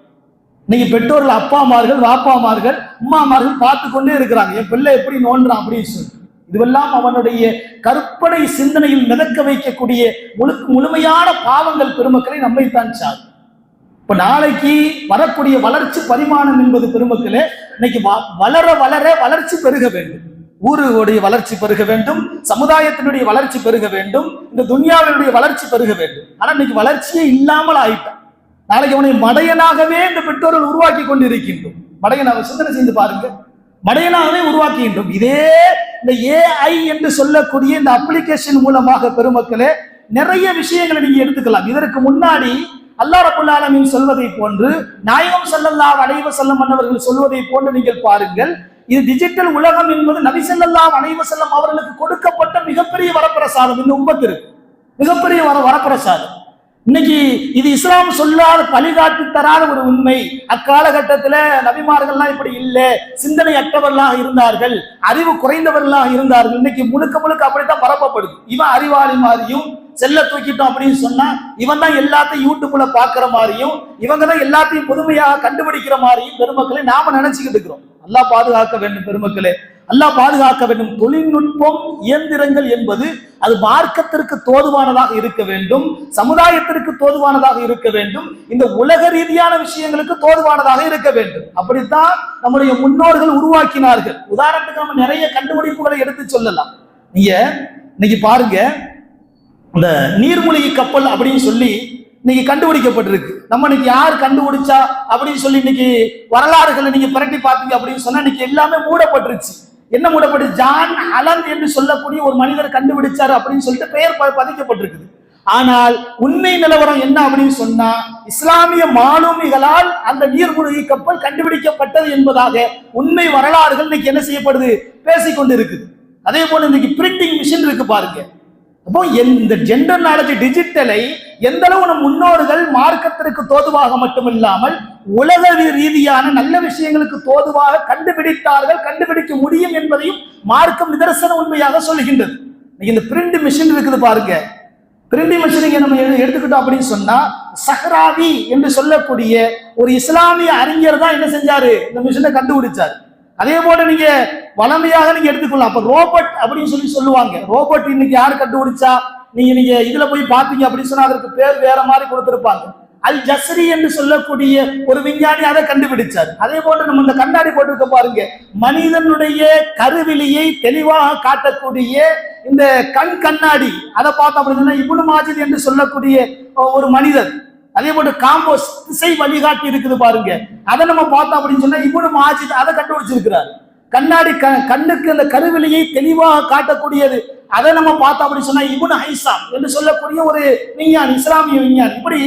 Speaker 3: இன்னைக்கு பெற்றோர்கள், அப்பாமார்கள், வாப்பாமார்கள், அம்மாமார்கள் பார்த்து கொண்டே இருக்கிறாங்க, என் பிள்ளை எப்படி நோன்றான் அப்படின்னு சொல்லி. இதுவெல்லாம் அவனுடைய கற்பனை சிந்தனையில் மிதக்க வைக்கக்கூடிய முழுமையான பாவங்கள் பெருமக்களை நம்மைத்தான் சார். இப்ப நாளைக்கு வரக்கூடிய வளர்ச்சி பரிமாணம் என்பது பெருமக்களே, இன்னைக்கு வளர வளர வளர்ச்சி பெருக வேண்டும். ஊருடைய வளர்ச்சி பெருக வேண்டும், சமுதாயத்தினுடைய வளர்ச்சி பெருக வேண்டும், இந்த துன்யாவினுடைய வளர்ச்சி பெருக வேண்டும். ஆனா இன்னைக்கு வளர்ச்சியே இல்லாமல் ஆயிட்டான். நாளைக்கு அவனை மடையனாகவே இந்த பெற்றோர்கள் உருவாக்கி கொண்டு இருக்கின்றோம். மடையனாக சிந்தனை செய்து பாருங்க, மடையனாகவே உருவாக்குகின்றோம். இதே இந்த ஏஐ என்று சொல்லக்கூடிய இந்த அப்ளிகேஷன் மூலமாக பெருமக்களே நிறைய விஷயங்களை நீங்க எடுத்துக்கலாம். இதற்கு முன்னாடி அல்லாஹ் ரப்பல் ஆலமீன் சொல்வதை போன்று, நாயகம் ஸல்லல்லாஹு அலைஹி வஸல்லம் அவர்கள் சொல்வதை போன்று நீங்கள் பாருங்கள். இது டிஜிட்டல் உலகம் என்பது நபி ஸல்லல்லாஹு அலைஹி வஸல்லம் அவர்களுக்கு கொடுக்கப்பட்ட மிகப்பெரிய வரப்பிரசாதம். இந்த உம்மத்திற்கு மிகப்பெரிய வரப்பிரசாதம். இன்னைக்கு இது இஸ்லாம் சொல்லாத வழிகாட்டி தராத ஒரு உண்மை. அக்காலகட்டத்தில் நபிமார்கள்லாம் இப்படி இல்லை, சிந்தனை அற்றவர்களாக இருந்தார்கள், அறிவு குறைந்தவர்களாக இருந்தார்கள். இன்னைக்கு முழுக்க முழுக்க அப்படித்தான் பரப்பப்படுது. இவன் அறிவாளி மாதிரியும் செல்ல தூக்கிட்டோம் அப்படின்னு சொன்னா இவன் தான் எல்லாத்தையும் யூடியூப்ல பாக்குற மாதிரியும் இவங்க தான் எல்லாத்தையும் புதுமையாக கண்டுபிடிக்கிற மாதிரியும் பெருமக்களை நாம நினைச்சுக்கிட்டு இருக்கிறோம். அல்லாஹ் பாதுகாக்க வேண்டும் பெருமக்களே, அல்லாஹ் பாதுகாக்க வேண்டும். தொழில்நுட்பம், இயந்திரங்கள் என்பது அது மார்க்கத்திற்கு தோதுவானதாக இருக்க வேண்டும், சமுதாயத்திற்கு தோதுவானதாக இருக்க வேண்டும், இந்த உலக ரீதியான விஷயங்களுக்கு தோதுவானதாக இருக்க வேண்டும். அப்படித்தான் நம்முடைய முன்னோர்கள் உருவாக்கினார்கள். உதாரணத்துக்கு நம்ம நிறைய கண்டுபிடிப்புகளை எடுத்து சொல்லலாம். நீங்க இன்னைக்கு பாருங்க, இந்த நீர்மூழ்கி கப்பல் அப்படின்னு சொல்லி இன்னைக்கு கண்டுபிடிக்கப்பட்டிருக்கு. நம்ம இன்னைக்கு யார் கண்டுபிடிச்சா அப்படின்னு சொல்லி இன்னைக்கு வரலாறுகளை நீங்க புரட்டி பார்த்தீங்க அப்படின்னு சொன்னா இன்னைக்கு எல்லாமே மூடப்பட்டுருச்சு. என்ன மூடப்பட்டு? ஜான் அலன் என்று சொல்லக்கூடிய ஒரு மனிதர் கண்டுபிடிச்சாரு அப்படின்னு சொல்லிட்டு பெயர் பதிக்கப்பட்டிருக்குது. ஆனால் உண்மை நிலவரம் என்ன அப்படின்னு சொன்னா இஸ்லாமிய மாலுமிகளால் அந்த நீர்மூழ்கி கப்பல் கண்டுபிடிக்கப்பட்டது என்பதாக உண்மை வரலாறுகள் இன்னைக்கு என்ன செய்யப்படுது, பேசிக்கொண்டு இருக்குது. அதே போல இன்னைக்கு பிரிண்டிங் மிஷின் இருக்கு பாருங்க. அப்போ இந்த ஜெண்டர் நாலேஜ் டிஜிட்டலை எந்த அளவு நம் முன்னோர்கள் மார்க்கத்திற்கு தோதுவாக மட்டுமில்லாமல் உலக ரீதியான நல்ல விஷயங்களுக்கு தோதுவாக கண்டுபிடித்தார்கள், கண்டுபிடிக்க முடியும் என்பதையும் மார்க்கம் நிதர்சன உண்மையாக சொல்லுகின்றது. இந்த பிரிண்ட் மிஷின் இருக்குது பாருங்க. பிரிண்டிங் மிஷின் நம்ம எடுத்துக்கிட்டோம் அப்படின்னு சொன்னா சஹ்ராவி என்று சொல்லக்கூடிய ஒரு இஸ்லாமிய அறிஞர் தான் என்ன செஞ்சாரு, இந்த மிஷினை கண்டுபிடிச்சாரு. அதே போல நீங்க வளமையாக நீங்க எடுத்துக்கொள்ளலாம். அப்ப ரோபோட் அப்படின்னு சொல்லி சொல்லுவாங்க. ரோபோட் இன்னைக்கு யாரு கண்டுபிடிச்சா, நீங்க இதுல போய் பாத்தீங்க அப்படின்னு சொன்னா அதற்கு பேர் வேற மாதிரி கொடுத்திருப்பாங்க. அல் ஜஸ்ரி என்று சொல்லக்கூடிய ஒரு விஞ்ஞானி அதை கண்டுபிடிச்சார். அதே போன்று நம்ம இந்த கண்ணாடி போட்டிருக்க பாருங்க, மனிதனுடைய கருவிலியை தெளிவாக காட்டக்கூடிய இந்த கண்ணாடி, அதை பார்த்தோம் அப்படின்னா இப்னு மாஜித் என்று சொல்லக்கூடிய ஒரு மனிதர். அதே போன்று காம்போஸ் திசை வழிகாட்டி இருக்குது பாருங்க, அதை நம்ம பார்த்தோம் அப்படின்னு சொன்னா இப்னு மாஜித் அதை கண்டுபிடிச்சிருக்கிறார். கண்ணாடி கண்ணுக்கு அந்த கருவிலியை தெளிவாக காட்டக்கூடியது, அதை நம்ம பார்த்தோம் அப்படின்னு சொன்னா இப்னு ஹைசாம் என்று சொல்லக்கூடிய ஒரு விஞ்ஞானி, இஸ்லாமிய விஞ்ஞானி. இப்படி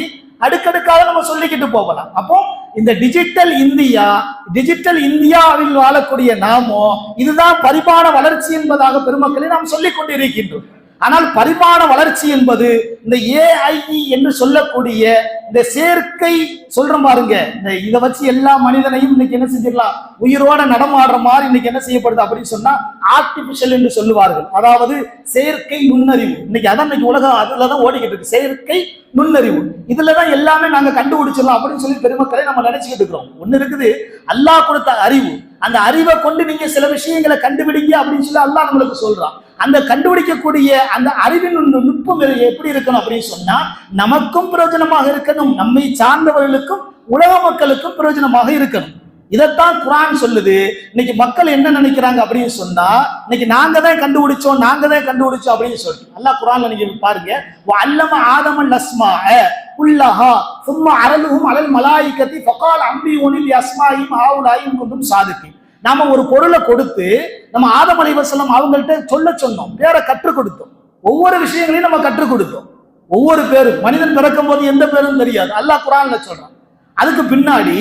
Speaker 3: அடுக்கடுக்காக நம்ம சொல்லிக்கிட்டு போகலாம். அப்போ இந்த டிஜிட்டல் இந்தியாவில் வாழக்கூடிய நாமோ இதுதான் பரிமாண வளர்ச்சி என்பதாக பெருமக்களை நாம் சொல்லிக் கொண்டிருக்கின்றோம். ஆனால் பரிமாண வளர்ச்சி என்பது இந்த ஏஐ என்று சொல்லக்கூடிய இந்த சேர்க்கை சொல்றோம் பாருங்க, இந்த இதை வச்சு எல்லா மனிதனையும் இன்னைக்கு என்ன செஞ்சிடலாம், உயிரோட நடமாடுற மாதிரி இன்னைக்கு என்ன செய்யப்படுது அப்படின்னு சொன்னா ஆர்டிபிஷியல் என்று சொல்லுவார்கள். அதாவது செயற்கை நுண்ணறிவு. இன்னைக்கு அதான் இன்னைக்கு உலகம் அதுலதான் ஓடிக்கிட்டு இருக்கு. செயற்கை நுண்ணறிவு, இதுலதான் எல்லாமே நாங்க கண்டுபிடிச்சிடலாம் அப்படின்னு சொல்லி பெருமக்களை நம்ம நினைச்சுக்கிட்டு இருக்கிறோம். ஒண்ணு இருக்குது அல்லாஹ் கொடுத்த அறிவு, அந்த அறிவை கொண்டு நீங்க சில விஷயங்களை கண்டுபிடிங்க அப்படின்னு சொல்லி அல்லாஹ் நம்மளுக்கு சொல்றான். அந்த கண்டுபிடிக்கக்கூடிய அந்த அறிவின் நுட்பம் எப்படி இருக்கணும் அப்படின்னு சொன்னா நமக்கும் பிரயோஜனமாக இருக்கணும், நம்மை சார்ந்தவர்களுக்கும் உலக மக்களுக்கும் பிரயோஜனமாக இருக்கணும். இதைத்தான் குர்ஆன் சொல்லுது. இன்னைக்கு மக்கள் என்ன நினைக்கிறாங்க அப்படின்னு சொன்னா, இன்னைக்கு நாங்க தான் கண்டுபிடிச்சோம் அப்படின்னு சொல்லிட்டு அல்லாஹ் குர்ஆன்ல நீங்க பாருங்க, வஅல்லம ஆதமல் அஸ்மாஅ குல்லஹா சும்ம அரலுஹும் அலல் மலாயிகத்தி ஃபகால் அம்பியூனி பி அஸ்மாஇஹிம் ஹாஉலாஇ இன் குன்தும் சாதிகீன். நாம ஒரு பொருளை கொடுத்து நம்ம ஆதம் அலைஹிஸ்ஸலாம் அவங்கள்ட்ட சொன்னோம், பேரை கற்றுக் கொடுத்தோம், ஒவ்வொரு விஷயங்களையும் நம்ம கற்றுக் கொடுத்தோம். ஒவ்வொரு பேரும் மனிதன் பிறக்கும் போது எந்த பேரும் தெரியாது, அல்லாஹ் குர்ஆன்ல சொல்றான். அதுக்கு பின்னாடி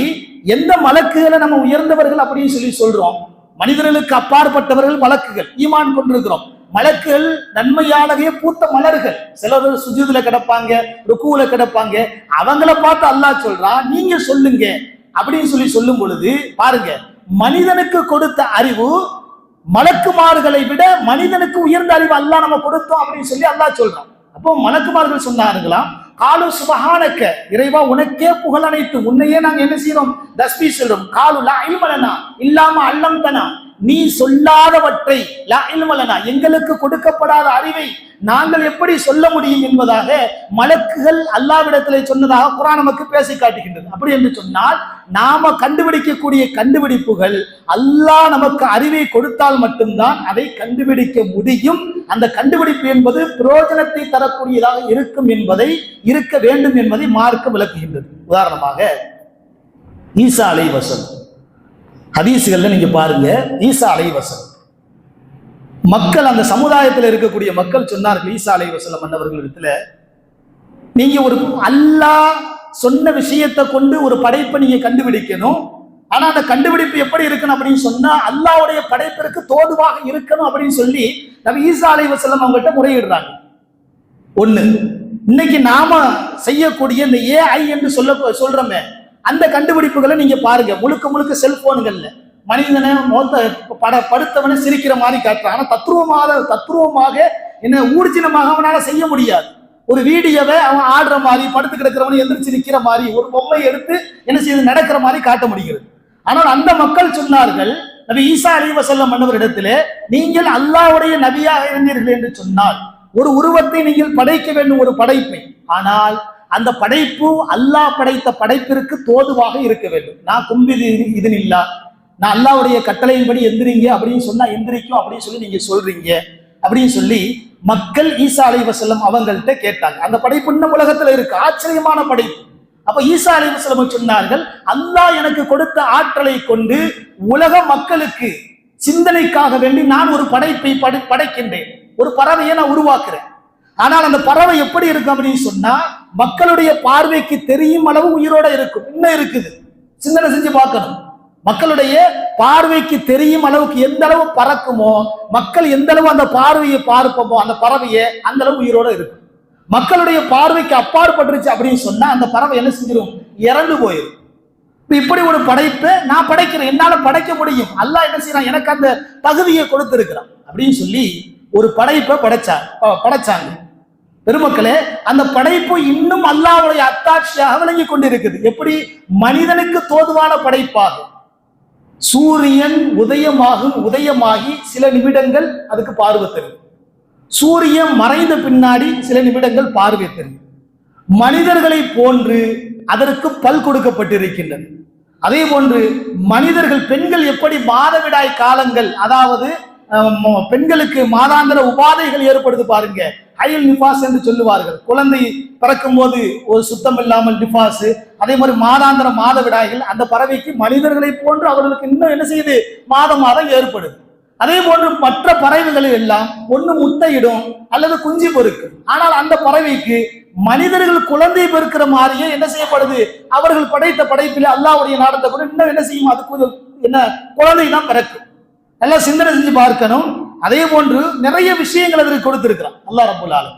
Speaker 3: எந்த மலக்குகளை நம்ம உயர்ந்தவர்கள் அப்படின்னு சொல்லி சொல்றோம், மனிதர்களுக்கு அப்பாற்பட்டவர்கள் மலக்குகள், ஈமான் கொண்டிருக்கிறோம். மலக்குகள் நன்மையானவே பூத்த மலர்கள், சிலர் சுஜூதுல கிடப்பாங்க, ருக்குல கிடப்பாங்க, அவங்கள பார்த்து அல்லாஹ் சொல்றான் நீங்க சொல்லுங்க அப்படின்னு சொல்லி சொல்லும் பொழுது பாருங்க, மனிதனுக்கு கொடுத்த அறிவு மலக்குமார்களை விட மனிதனுக்கு உயர்ந்த அறிவு அல்லாஹ் நம்ம கொடுத்தோம் அப்படின்னு சொல்லி அல்லாஹ் சொல்றான். அப்போ மலக்குமார்கள் சொன்னார்களாம், காலு சுபஹானக்க, இறைவா உனக்கே புகழ் அனைத்து, உன்னையே நாங்க என்ன செய்யறோம், தஸ்பீஹ் சொல்றோம். காலு லா இல்ம லனா இல்லாம அல்லம்தனா, நீ சொல்லாதவற்றை, லா இல்ம லனா எங்களுக்கு கொடுக்கப்படாத அறிவை நாங்கள் எப்படி சொல்ல முடியும் என்பதாக மலக்குகள் அல்லாஹ்விடத்திலே சொன்னதாக குர்ஆன் நமக்கு பேசி காட்டுகின்றது. அப்படி என்று சொன்னால் நாம கண்டுபிடிக்கக்கூடிய கண்டுபிடிப்புகள் அல்லாஹ் நமக்கு அறிவை கொடுத்தால் மட்டும்தான் அதை கண்டுபிடிக்க முடியும். அந்த கண்டுபிடிப்பு என்பது பிரயோஜனத்தை தரக்கூடியதாக இருக்க வேண்டும் என்பதை மார்க்க விளக்குகின்றது. உதாரணமாக ஈசா அலைஹிஸ்ஸலாம் ஹதீஸ்கள்ல நீங்க பாருங்க, ஈசா அலைஹிஸ்ஸலாம் மக்கள், அந்த சமுதாயத்தில் இருக்கக்கூடிய மக்கள் சொன்னார்கள் ஈசா அலைஹிஸ்ஸலாம் அன்னவர்களிடத்துல, நீங்க ஒரு அல்லாஹ் சொன்ன விஷயத்தை கொண்டு ஒரு படைப்பை நீங்க கண்டுபிடிக்கணும். ஆனா அந்த கண்டுபிடிப்பு எப்படி இருக்கணும் அப்படின்னு சொன்னா அல்லாஹ்வுடைய படைப்பிற்கு தோதுவாக இருக்கணும் அப்படின்னு சொல்லி நபி ஈசா அலைஹிஸ்ஸலாம் அவங்கள்ட்ட முறையிடுறாங்க. ஒண்ணு, இன்னைக்கு நாம செய்யக்கூடிய இந்த AI என்று சொல்றோமே, அந்த கண்டுபிடிப்புகளை நீங்க பாருங்க, முழுக்க செல்போன்கள்ல மனிதனை படுத்தவனை சிரிக்கிற மாதிரி காட்டுறான். ஆனா தத்ரூபமாக என்ன ஊர்ஜினமாக அவனால செய்ய முடியாது. ஒரு வீடியோவை அவன் ஆடுற மாதிரி, படுத்து கிடக்கிறவனை எந்திரிச்சு நிக்கிற மாதிரி, ஒரு பொம்மை எடுத்து என்ன செய்து நடக்கிற மாதிரி காட்ட முடிகிறது. ஆனால் அந்த மக்கள் சொன்னார்கள் நபி ஈசா அலைஹிஸ்ஸலாம் அன்னவரிடத்திலே, நீங்கள் அல்லாஹ்வுடைய நபியாக இருந்தீர்கள் என்று சொன்னால் ஒரு உருவத்தை நீங்கள் படைக்க வேண்டும், ஒரு படைப்பை. ஆனால் அந்த படைப்பு அல்லாஹ் படைத்த படைப்பிற்கு தோதுவாக இருக்க வேண்டும். நான் கும்பிது இது இல்லா, நான் அல்லாஹ்வுடைய கட்டளையின்படி எந்திரிங்க அப்படின்னு சொன்னா எந்திரிக்கும் அப்படின்னு சொல்லி நீங்க சொல்றீங்க அப்படின்னு சொல்லி மக்கள் ஈசா அலைஹிஸ்ஸலாம் அவங்கள்ட்ட கேட்டாங்க. அந்த படைப்பு இன்னும் உலகத்துல இருக்கு, ஆச்சரியமான படைப்பு. அப்ப ஈசா அலைஹிஸ்ஸலாம் சொன்னார்கள், அல்லாஹ் எனக்கு கொடுத்த ஆற்றலை கொண்டு உலக மக்களுக்கு சிந்தனைக்காக வேண்டி நான் ஒரு படைப்பை படைக்கின்றேன், ஒரு பறவையை நான் உருவாக்குறேன். ஆனால் அந்த பறவை எப்படி இருக்கும் அப்படின்னு சொன்னா மக்களுடைய பார்வைக்கு தெரியும் அளவு உயிரோட இருக்கும். இன்னும் இருக்குது, சிந்தனை செஞ்சு பார்க்கணும். மக்களுடைய பார்வைக்கு தெரியும் அளவுக்கு எந்த அளவு பறக்குமோ, மக்கள் எந்த அளவு அந்த பார்வையை பார்ப்போமோ, அந்த பறவையை அந்த அளவு உயிரோட இருக்கும். மக்களுடைய பார்வைக்கு அப்பாற்பட்டுருச்சு அப்படின்னு சொன்னா அந்த பறவை என்ன செஞ்சிடும், இறந்து போயிடும். இப்படி ஒரு படைப்பை நான் படைக்கிறேன், என்னால படைக்க முடியும், அல்லாஹ் என்ன செய்யறான், எனக்கு அந்த தகுதியை கொடுத்திருக்கிறான் அப்படின்னு சொல்லி ஒரு படைப்பை படைச்சாங்க. பெருமக்களே, அந்த படைப்பு இன்னும் அல்லாஹ்வுடைய அத்தாட்சியாக விளங்கி கொண்டிருக்குது. எப்படி, மனிதனுக்கு தோதுவான படைப்பாக சூரியன் உதயமாகி சில நிமிடங்கள் அதுக்கு பார்வை தெரியும், சூரியன் மறைந்த பின்னாடி சில நிமிடங்கள் பார்வை தெரியும். மனிதர்களை போன்று அதற்கு பல் கொடுக்கப்பட்டிருக்கின்றன. அதே போன்று மனிதர்கள், பெண்கள் எப்படி மாதவிடாய் காலங்கள், அதாவது பெண்களுக்கு மாதாந்திர உபாதைகள் ஏற்படுது பாருங்க, ஹைல் நிஃபாஸ் என்று சொல்லுவார்கள். குழந்தை பிறக்கும் போது ஒரு சுத்தம் இல்லாமல் நிஃபாஸ், அதே மாதிரி மாதாந்திர மாதவிடாய்கள். அந்த பறவைக்கு மனிதர்களை போன்று அவர்களுக்கு இன்னும் என்ன செய்யுது, மாதம் ஏற்படுது. அதே போன்று மற்ற பறவைகள் எல்லாம் ஒண்ணு முட்டையிடும் அல்லது குஞ்சு பொறுக்கும். ஆனால் அந்த பறவைக்கு மனிதர்கள் குழந்தை பெருக்கிற மாதிரியே என்ன செய்யப்படுது, அவர்கள் படைத்த படைப்பில் அல்லாஹ்வுடைய நாடத்தை கூட இன்னும் என்ன செய்யும், அதுக்கு என்ன குழந்தை தான் பிறக்கும். நல்லா சிந்தனை செஞ்சு பார்க்கணும். அதே போன்று நிறைய விஷயங்கள் அதற்கு கொடுத்திருக்கிறான் அல்லாஹ் ரப்பல் ஆலமீன்.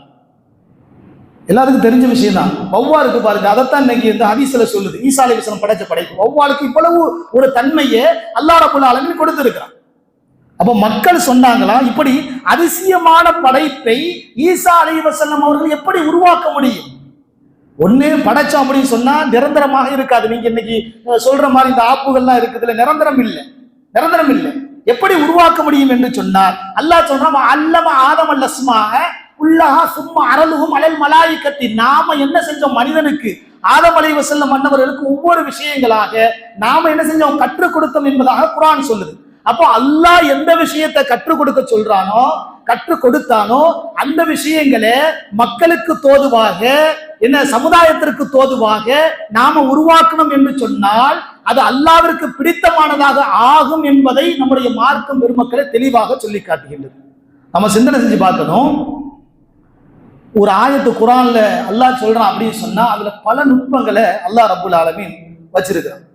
Speaker 3: எல்லாருக்கும் தெரிஞ்ச விஷயம் தான். வௌவாலுக்கு பாருங்க, அதைத்தான் இன்னைக்கு இந்த ஹதீஸ்ல சொல்லுது, ஈசா அலைஹிஸ்ஸலாம் படைச்ச படைப்பு. வௌவாலுக்கு இவ்வளவு ஒரு தன்மையை அல்லாஹ் ரப்பல் ஆலமீன் கொடுத்திருக்கிறான். அப்ப மக்கள் சொன்னாங்களா, இப்படி அதிசயமான படைப்பை ஈசா அலைஹிஸ்ஸலாம் அவர்கள் எப்படி உருவாக்க முடியும்? ஒண்ணு படைச்சோம் அப்படின்னு சொன்னா நிரந்தரமாக இருக்காது. நீங்க இன்னைக்கு சொல்ற மாதிரி இந்த ஆப்புகள்லாம் இருக்குதுல, நிரந்தரம் இல்லை. எப்படி உருவாக்க முடியும் என்று சொன்னார் அல்லாஹ் சொல்றான், அல்லம ஆதம் அல் அஸ்மாஅ குல்லஹா சும்ம அரலுஹும் அலல் மலாயிகத்தி. நாம என்ன செஞ்சோம், மனிதனுக்கு ஆதம் அலைஹிஸ்ஸலாம் மன்னவர்களுக்கு ஒவ்வொரு விஷயங்களாக நாம என்ன செஞ்சோம், கற்றுக் கொடுத்தோம் என்பதாக குர்ஆன் சொல்லுது. அப்போ அல்லாஹ் எந்த விஷயத்தை கற்றுக் கொடுக்க சொல்றானோ, கற்றுக் கொடுத்தானோ அந்த விஷயங்களை மக்களுக்கு தோதுவாக, என்ன சமுதாயத்திற்கு தோதுவாக நாம உருவாக்கணும் என்று சொன்னால் அது அல்லாஹ்விற்கு பிடித்தமானதாக ஆகும் என்பதை நம்முடைய மார்க்கம் பெருமக்களை தெளிவாக சொல்லி காட்டுகின்றது. நம்ம சிந்தனை செஞ்சு பார்க்கணும். ஒரு ஆயத்து குர்ஆன்ல அல்லாஹ் சொல்றான் அப்படின்னு சொன்னா அதுல பல நுட்பங்களை அல்லாஹ் ரப்புல் ஆலமீன் வச்சிருக்கிறான்.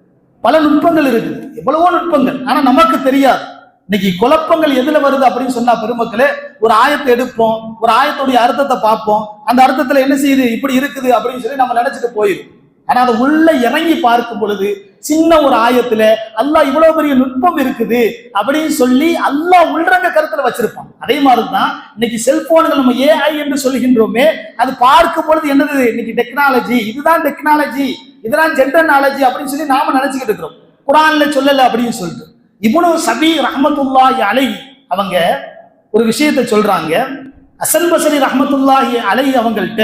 Speaker 3: பல நுட்பங்கள் இருக்குது, எவ்வளவோ நுட்பங்கள். ஆனா நமக்கு தெரியாது. இன்னைக்கு குழப்பங்கள் எதுல வருது அப்படின்னு சொன்னா பெருமக்களே, ஒரு ஆயத்தை எடுப்போம், ஒரு ஆயத்துடைய அர்த்தத்தை பார்ப்போம், அந்த அர்த்தத்துல என்ன செய்யுது, இப்படி இருக்குது அப்படின்னு சொல்லி நம்ம நினைச்சிட்டு போயிடும். ஆனா அதை உள்ள இறங்கி பார்க்கும் பொழுது சின்ன ஒரு ஆயத்துல அல்லாஹ் இவ்வளவு பெரிய நுட்பம் இருக்குது அப்படின்னு சொல்லி அல்லாஹ் உள்ரங்க கருத்துல வச்சிருப்பான். அதே மாதிரிதான் இன்னைக்கு செல்போன்கள் நம்ம ஏஐ என்று சொல்கின்றோமே, அது பார்க்கும் பொழுது என்னது, இன்னைக்கு டெக்னாலஜி, இதுதான் டெக்னாலஜி, இதெல்லாம் ஜென்டர் நாலேஜ் அப்படின்னு சொல்லி நாம நினைச்சுக்கிட்டு இருக்கிறோம். குர்ஆன்ல சொல்லல அப்படின்னு சொல்லிட்டு இப்னு சபீ ரஹ்மத்துல்லாஹி அலைஹி அவங்க ஒரு விஷயத்தை சொல்றாங்க. ஹசன் பஸ்ரி ரஹ்மத்துல்லாஹி அலைஹி அவங்கள்ட்ட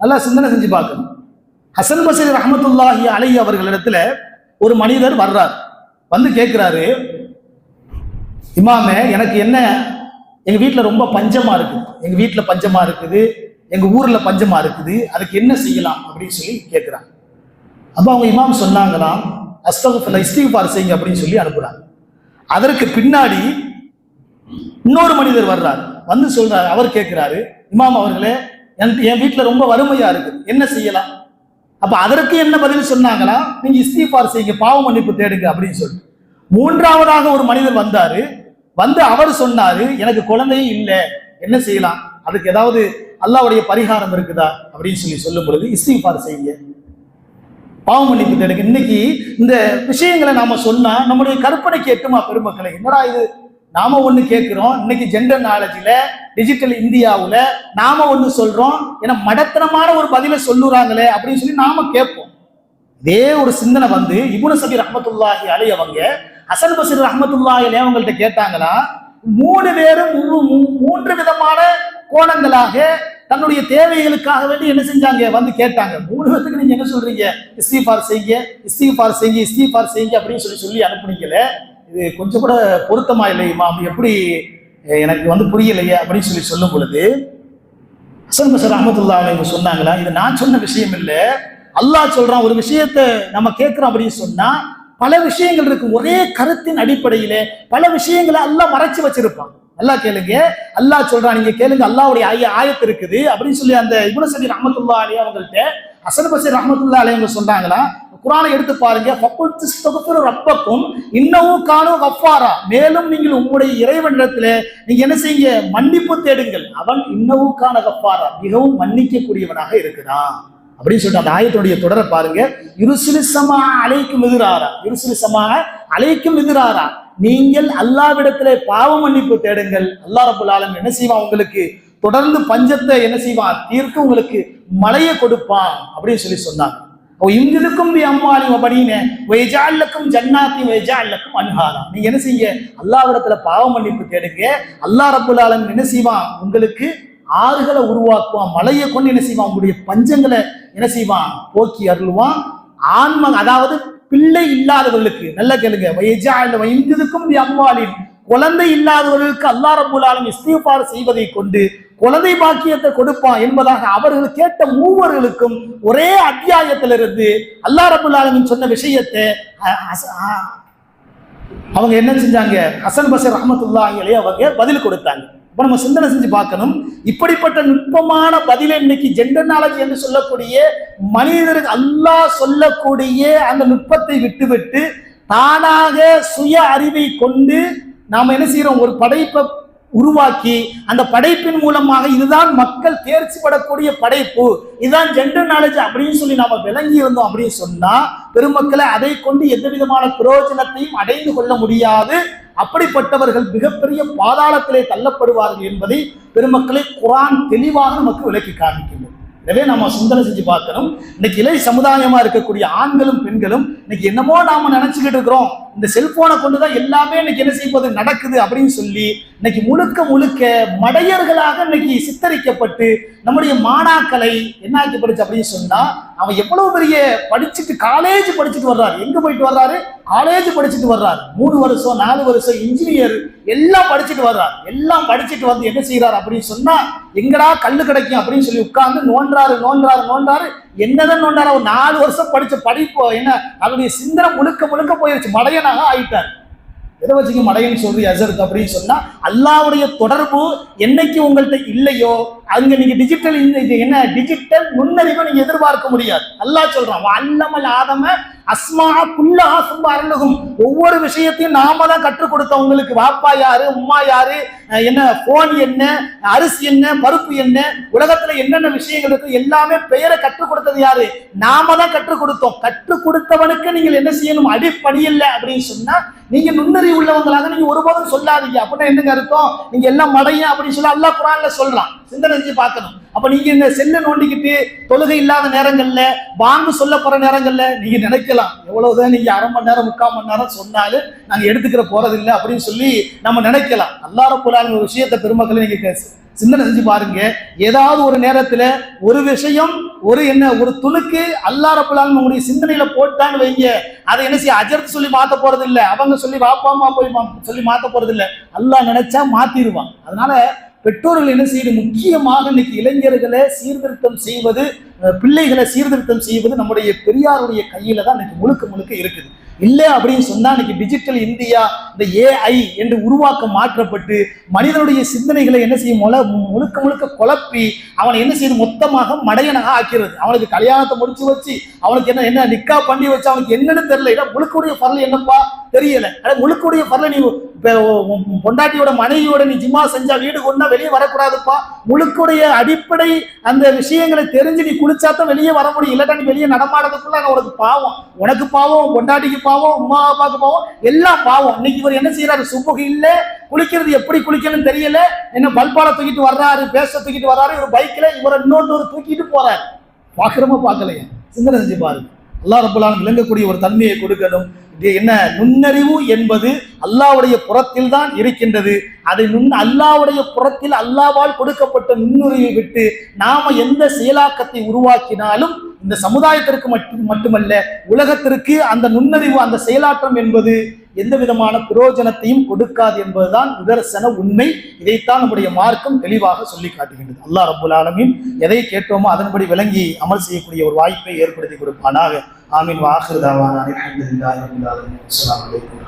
Speaker 3: நல்லா சிந்தனை செஞ்சு பார்க்கணும். ஹசன் பஸ்ரி ரஹ்மத்துல்லாஹி அலைஹி அவர்களிடத்துல ஒரு மனிதர் வர்றார், வந்து கேட்கிறாரு, இமாமே எனக்கு என்ன, எங்க வீட்டுல ரொம்ப பஞ்சமா இருக்குது, எங்க வீட்டுல பஞ்சமா இருக்குது, எங்க ஊர்ல பஞ்சமா இருக்குது, அதுக்கு என்ன செய்யலாம் அப்படின்னு சொல்லி கேட்கிறாங்க. அப்ப அவங்க இமாம் சொன்னாங்களாம், அஸ்தக்ஃபிருல்லாஹ், இஸ்திக்ஃபார் செய்யுங்க அப்படின்னு சொல்லி அனுப்புறாங்க. அதற்கு பின்னாடி இன்னொரு மனிதர் வர்றார், வந்து சொல்றாரு, அவர் கேட்கிறாரு, இமாம் அவர்களே என் வீட்டுல ரொம்ப வறுமையா இருக்கு, என்ன செய்யலாம்? அப்ப அதற்கு என்ன பதில் சொன்னாங்களா, நீங்க இஸ்திக்ஃபார் செய்யுங்க, பாவ மன்னிப்பு தேடுங்க அப்படின்னு சொல்லி. மூன்றாவதாக ஒரு மனிதர் வந்தாரு, வந்து அவர் சொன்னாரு, எனக்கு குழந்தையே இல்லை, என்ன செய்யலாம், அதுக்கு ஏதாவது அல்லாஹ்வுடைய பரிகாரம் இருக்குதா அப்படின்னு சொல்லி சொல்லும் பொழுது இஸ்திக்ஃபார் செய்யுங்க, பாவ மன்னிப்பு தேடுங்க. இன்னைக்கு இந்த விஷயங்களை நாம சொன்னா நம்முடைய கற்பனைக்கு எட்டுமா பெருமக்களை? என்னடா இது, நாம ஒண்ணு கேட்கிறோம், இன்னைக்கு ஜெண்டர் நாலேஜ்ல டிஜிட்டல் இந்தியாவுல நாம ஒண்ணு சொல்றோம், ஏன்னா மடத்தனமான ஒரு பதிலை சொல்லுறாங்களே அப்படின்னு சொல்லி நாம கேட்போம். இதே ஒரு சிந்தனை வந்து இப்னு சபீ ரஹ்மத்துல்லாஹி அலைஹி அவங்க ஹசன் பஸ்ரி ரஹ்மத்துல்லாஹி அலைஹி அவங்கள்ட்ட கேட்டாங்களா, மூணு பேரும் மூன்று விதமான கோணங்களாக தன்னுடைய தேவைகளுக்காக வேண்டி என்ன செஞ்சாங்க, வந்து கேட்டாங்க. மூணு பேருக்கு நீங்க என்ன சொல்றீங்க, இஸ்திக்ஃபார் செய்யுங்க, இஸ்திக்ஃபார் செய்யுங்க, இஸ்திக்ஃபார் செய்யுங்க அப்படின்னு சொல்லி அனுப்புனீங்களே, இது கொஞ்சம் கூட பொருத்தமா இல்லையுமா, அப்படி எப்படி எனக்கு வந்து புரியலையே அப்படின்னு சொல்லும் பொழுது ஹசன் பஸ்ரி ரஹ்மத்துல்லாஹி அலைஹி சொன்னாங்களா, இது நான் சொன்ன விஷயம் இல்லை, அல்லாஹ் சொல்றான். ஒரு விஷயத்தை நம்ம கேட்கிறோம் அப்படின்னு சொன்னா பல விஷயங்கள் இருக்கு, ஒரே கருத்தின் அடிப்படையிலே பல விஷயங்களை அல்லாஹ் மறைச்சு வச்சிருப்பான். அல்லாஹ் கேளுங்க, அல்லாஹ் சொல்றான், நீங்க கேளுங்க, அல்லாஹ்வுடைய ஆயத்து இருக்குது அப்படின்னு சொல்லி அந்த இப்னு சபீ ரஹ்மத்துல்லாஹி அலைஹி அவங்கள்ட்ட ஹசன் பஸ்ரி ரஹ்மத்துல்லாஹி அலைஹி அவங்க சொன்னாங்களா, குர்ஆனை எடுத்து பாருங்க, ஃபக்குல் தஸ்தக்ஃபிரு ரப்பக்கும் இன்னஹு கான கஃபாரா, மேலும் நீங்கள் உங்களுடைய இறைவனிடத்திலே நீங்க என்ன செய்யுங்க, மன்னிப்பு தேடுங்கள், அவன் இன்னஹு கான கஃபாரா, மிகவும் மன்னிக்க கூடியவனாக இருக்கிறான் அப்படின்னு சொல்லிட்டு அந்த ஆயத்துடைய தொடரை பாருங்க. யுர்சிலு ஸமா அலைக்கும் மிதுராரா, யுர்சிலு ஸமா அலைக்கும் மிதுராரா, நீங்கள் அல்லாஹ்விடத்திலே பாவ மன்னிப்பு தேடுங்கள், அல்லாஹ் ரப்பல் ஆலமீன் என்ன செய்வான், உங்களுக்கு தொடர்ந்து பஞ்சத்தை என்ன செய்வான், தீர்க்க உங்களுக்கு மழையை கொடுப்பான் அப்படின்னு சொல்லி சொன்னாங்க. இங்கிருக்கும் அம்மாலி வபனீன வயஜஅல் லக்கும் ஜன்னாத்தி வயஜஅல் லக்கும் அன்ஹாரா, நீங்க என்ன செய்யுங்க, அல்லாஹ்விடத்துல பாவ மன்னிப்பு தேடுங்க, அல்லாஹ் ரப்பல் ஆலமீன் என்ன செய்வான், உங்களுக்கு ஆறுகளை உருவாக்குவான், மழையை கொண்டு என்ன செய்வான், உங்களுடைய பஞ்சங்களை என்ன செய்வான், போக்கி அருள்வான். ஆன்ம அதாவது பிள்ளை இல்லாதவர்களுக்கு, நல்ல கேளுங்க, வயஜஅல் அம்வாலின், குழந்தை இல்லாதவர்களுக்கு அல்லாஹ் ரப்பல் ஆலமீன் இஸ்திக்ஃபார் செய்வதை கொண்டு குழந்தை பாக்கியத்தை கொடுப்பான் என்பதாக அவர்கள் கேட்ட மூவர்களுக்கும் ஒரே அத்தியாயத்திலிருந்து அல்லாஹ் ரப்பல் ஆலமீன் சொன்ன விஷயத்தை அவங்க என்ன செஞ்சாங்க, ஹசன் பஸ்ரி ரஹ்மத்துல்லாஹி அலைஹி அவங்க பதில் கொடுத்தாங்க. இப்ப நம்ம சிந்தனை செஞ்சு பார்க்கணும், இப்படிப்பட்ட நுட்பமான பதிலை இன்னைக்கு ஜெண்டர் நாலேஜ் என்று சொல்லக்கூடிய மனிதருக்கு அல்லாஹ் சொல்லக்கூடிய அந்த நுட்பத்தை விட்டுவிட்டு தானாக சுய அறிவை கொண்டு நாம என்ன செய்யறோம், ஒரு படைப்பை உருவாக்கி அந்த படைப்பின் மூலமாக இதுதான் மக்கள் தேர்ச்சி படக்கூடிய படைப்பு, இதுதான் ஜெண்டர் நாலேஜ் அப்படின்னு சொல்லி நாம விளங்கி இருந்தோம் அப்படின்னு சொன்னா பெருமக்களை அதை கொண்டு எந்த விதமான பிரயோஜனத்தையும் அடைந்து கொள்ள முடியாது. அப்படிப்பட்டவர்கள் மிகப்பெரிய பாதாளத்திலே தள்ளப்படுவார்கள் என்பதை பெருமக்களை குர்ஆன் தெளிவாக நமக்கு விளக்கி காண்பிக்கின்றது. எனவே நம்ம சிந்தனை செஞ்சு பார்க்கணும். இன்னைக்கு இளைய சமுதாயமா இருக்கக்கூடிய ஆண்களும் பெண்களும் இன்னைக்கு என்னமோ நாம நினைச்சுக்கிட்டு இருக்கிறோம், இந்த செல்போனை கொண்டுதான் எல்லாமே இன்னைக்கு என்ன செய்வது நடக்குது அப்படின்னு சொல்லி இன்னைக்கு முழுக்க முழுக்க மடையர்களாக இன்னைக்கு சித்தரிக்கப்பட்டு நம்முடைய மாணாக்களை என்ன ஆக்கப்படுச்சு அப்படின்னு சொன்னா, அவன் எவ்வளவு பெரிய படிச்சுட்டு காலேஜ் படிச்சுட்டு வர்றாரு. எங்க போயிட்டு வர்றாரு? காலேஜ் படிச்சுட்டு வர்றாரு. 3 வருஷம் 4 வருஷம் இன்ஜினியர் எல்லாம் படிச்சுட்டு வர்றாரு. எல்லாம் படிச்சுட்டு வந்து என்ன செய்யறாரு அப்படின்னு சொன்னா, எங்கடா கல்லு கிடைக்கும் அப்படின்னு சொல்லி உட்கார்ந்து நோன்றாரு. என்னதான் நோண்டாரு? ஒரு 4 வருஷம் படிச்ச படிப்பு என்ன அவருடைய சிந்தனை முழுக்க முழுக்க போயிருச்சு. மடையனாக ஆயிட்டார். எதை வச்சுக்க மடையன்னு சொல்லி அசருக்கு அப்படின்னு சொன்னா, அல்லாவுடைய தொடர்பு என்னைக்கு உங்கள்கிட்ட இல்லையோ அங்க நீங்க டிஜிட்டல் என்ன டிஜிட்டல் நுண்ணறிவை நீங்க எதிர்பார்க்க முடியாது. அல்லாஹ் சொல்றான், அல்லமல் ஆதம அஸ்மா குல்லஹா சும்ம அர்லஹும். ஒவ்வொரு விஷயத்தையும் நாம தான் கற்றுக் கொடுத்தோம் உங்களுக்கு. வாப்பா யாரு, உம்மா யாரு, என்ன போன் என்ன, அரிசி என்ன, பருப்பு என்ன, உலகத்துல என்னென்ன விஷயங்கள் இருக்கு எல்லாமே பெயரை கற்றுக் கொடுத்தது யாரு? நாம தான் கற்றுக் கொடுத்தோம். கற்றுக் கொடுத்தவனுக்கு நீங்கள் என்ன செய்யணும்? அடிப்படையில் அப்படின்னு சொன்னா நீங்க நுண்ணறிவு உள்ளவங்களாக நீங்க ஒருபோதும் சொல்லாதீங்க. அப்படின்னா என்னங்க அர்த்தம்? நீங்க எல்லாம் மடையும் அப்படின்னு சொல்லி அல்லாஹ் குர்ஆன்ல சொல்றான். சிந்தனை செஞ்சு பார்க்கணும். அப்ப நீங்க இந்த செல்ல நோண்டிக்கிட்டு தொழுகை இல்லாத நேரங்கள்ல, பாங்கு சொல்ல போற நேரங்கள்ல நீங்க நினைக்கலாம், எவ்வளவுதான் நீங்க 1/2 மணி நேரம் 3/4 மணி நேரம் சொன்னாலும் நாங்க எடுத்துக்கிற போறது இல்லை அப்படின்னு சொல்லி நம்ம நினைக்கலாம். அல்லாஹ் ரப்பல் ஆலமீன் ஒரு விஷயத்தை பெருமக்களை நீங்க சிந்தனை செஞ்சு பாருங்க. ஏதாவது ஒரு நேரத்துல ஒரு விஷயம் ஒரு துணுக்கு அல்லாஹ் ரப்பல் ஆலமீன் உங்களுடைய சிந்தனையில போட்டான்னு வைங்க, அதை என்ன செய்ய அஜர்த்து சொல்லி மாத்த போறது இல்லை, அவங்க சொல்லி வாப்பாமா போய் சொல்லி மாத்த போறது இல்லை. அல்லாஹ் நினைச்சா மாத்திடுவான். அதனால பெற்றோர்கள் என்ன செய்யணும்? முக்கியமாக இன்னைக்கு இளைஞர்களை சீர்திருத்தம் செய்வது, பிள்ளைகளை சீர்திருத்தம் செய்வது நம்முடைய பெரியாருடைய கையில தான் இன்னைக்கு முழுக்க முழுக்க இருக்குது. இல்லை அப்படின்னு சொன்னா இன்னைக்கு டிஜிட்டல் இந்தியா, இந்த ஏஐ என்று உருவாக்கம் மாற்றப்பட்டு மனிதனுடைய சிந்தனைகளை என்ன செய்யும்? முழுக்க முழுக்க குழப்பி அவனை என்ன செய்யுது? மொத்தமாக மடையனாக ஆக்கிறது. அவனுக்கு கல்யாணத்தை முடிச்சு வச்சு அவனுக்கு என்ன நிக்கா பண்ணி வச்சு அவனுக்கு என்னன்னு தெரியல. இதான் முழுக்குடைய பரல் என்னப்பா தெரியல. முழுக்குடைய பரல நீ பொண்டாட்டியோட மனைவியோட நீ ஜிம்மா செஞ்சா வீடு கொண்டா வெளியே வரக்கூடாதுப்பா. முழுக்குடைய அடிப்படை அந்த விஷயங்களை தெரிஞ்சு நீ குளிச்சாதான் வெளியே வர முடியும். இல்லாட்டா நீ வெளியே நடமாடுறதுக்குள்ள உனக்கு பாவம், உனக்கு பாவம், பொண்டாட்டிக்கு பாவம், உமா அப்பாவுக்கு பாவம், எல்லாம் பாவம். இன்னைக்கு இவர் என்ன செய்யறாரு? சுபுகு இல்ல, குளிக்கிறது எப்படி குளிக்கணும்னு தெரியல. என்ன பல்பால தூக்கிட்டு வர்றாரு, பேச தூக்கிட்டு வர்றாரு. இவர் பைக்ல இவரை இன்னொரு தூக்கிட்டு போறாரு. பாக்குறமா பார்க்கலையா? சிந்தனை செஞ்சு பாருங்க. அல்லாஹ் ரப்பல் ஆலமீன் விளங்கக்கூடிய ஒரு தன்மையை கொடுக்கணும். என்ன நுண்ணறிவு என்பது அல்லாஹ்வுடைய புறத்தில் தான் இருக்கின்றது. அதை அல்லாஹ்வுடைய புறத்தில் அல்லாஹ்வால் கொடுக்கப்பட்ட நுண்ணறிவை விட்டு நாம எந்த செயலாக்கத்தை உருவாக்கினாலும் இந்த சமுதாயத்திற்கு மட்டுமல்ல உலகத்திற்கு அந்த நுண்ணறிவு, அந்த செயலாற்றம் என்பது எந்த விதமான பிரயோஜனத்தையும் கொடுக்காது என்பதுதான் நிதர்சன உண்மை. இதைத்தான் நம்முடைய மார்க்கம் தெளிவாக சொல்லி காட்டுகின்றது. அல்லாஹ் ரப்பல் ஆலமீன் எதை கேட்டோமோ அதன்படி விளங்கி அமல் செய்யக்கூடிய ஒரு வாய்ப்பை ஏற்படுத்தி கொடுப்பானாக. ஆமீன். வ ஆகிரு தஅவானா அல்ஹம்துலில்லாஹி ரப்பில் ஆலமீன். அஸ்ஸலாமு அலைக்கும்.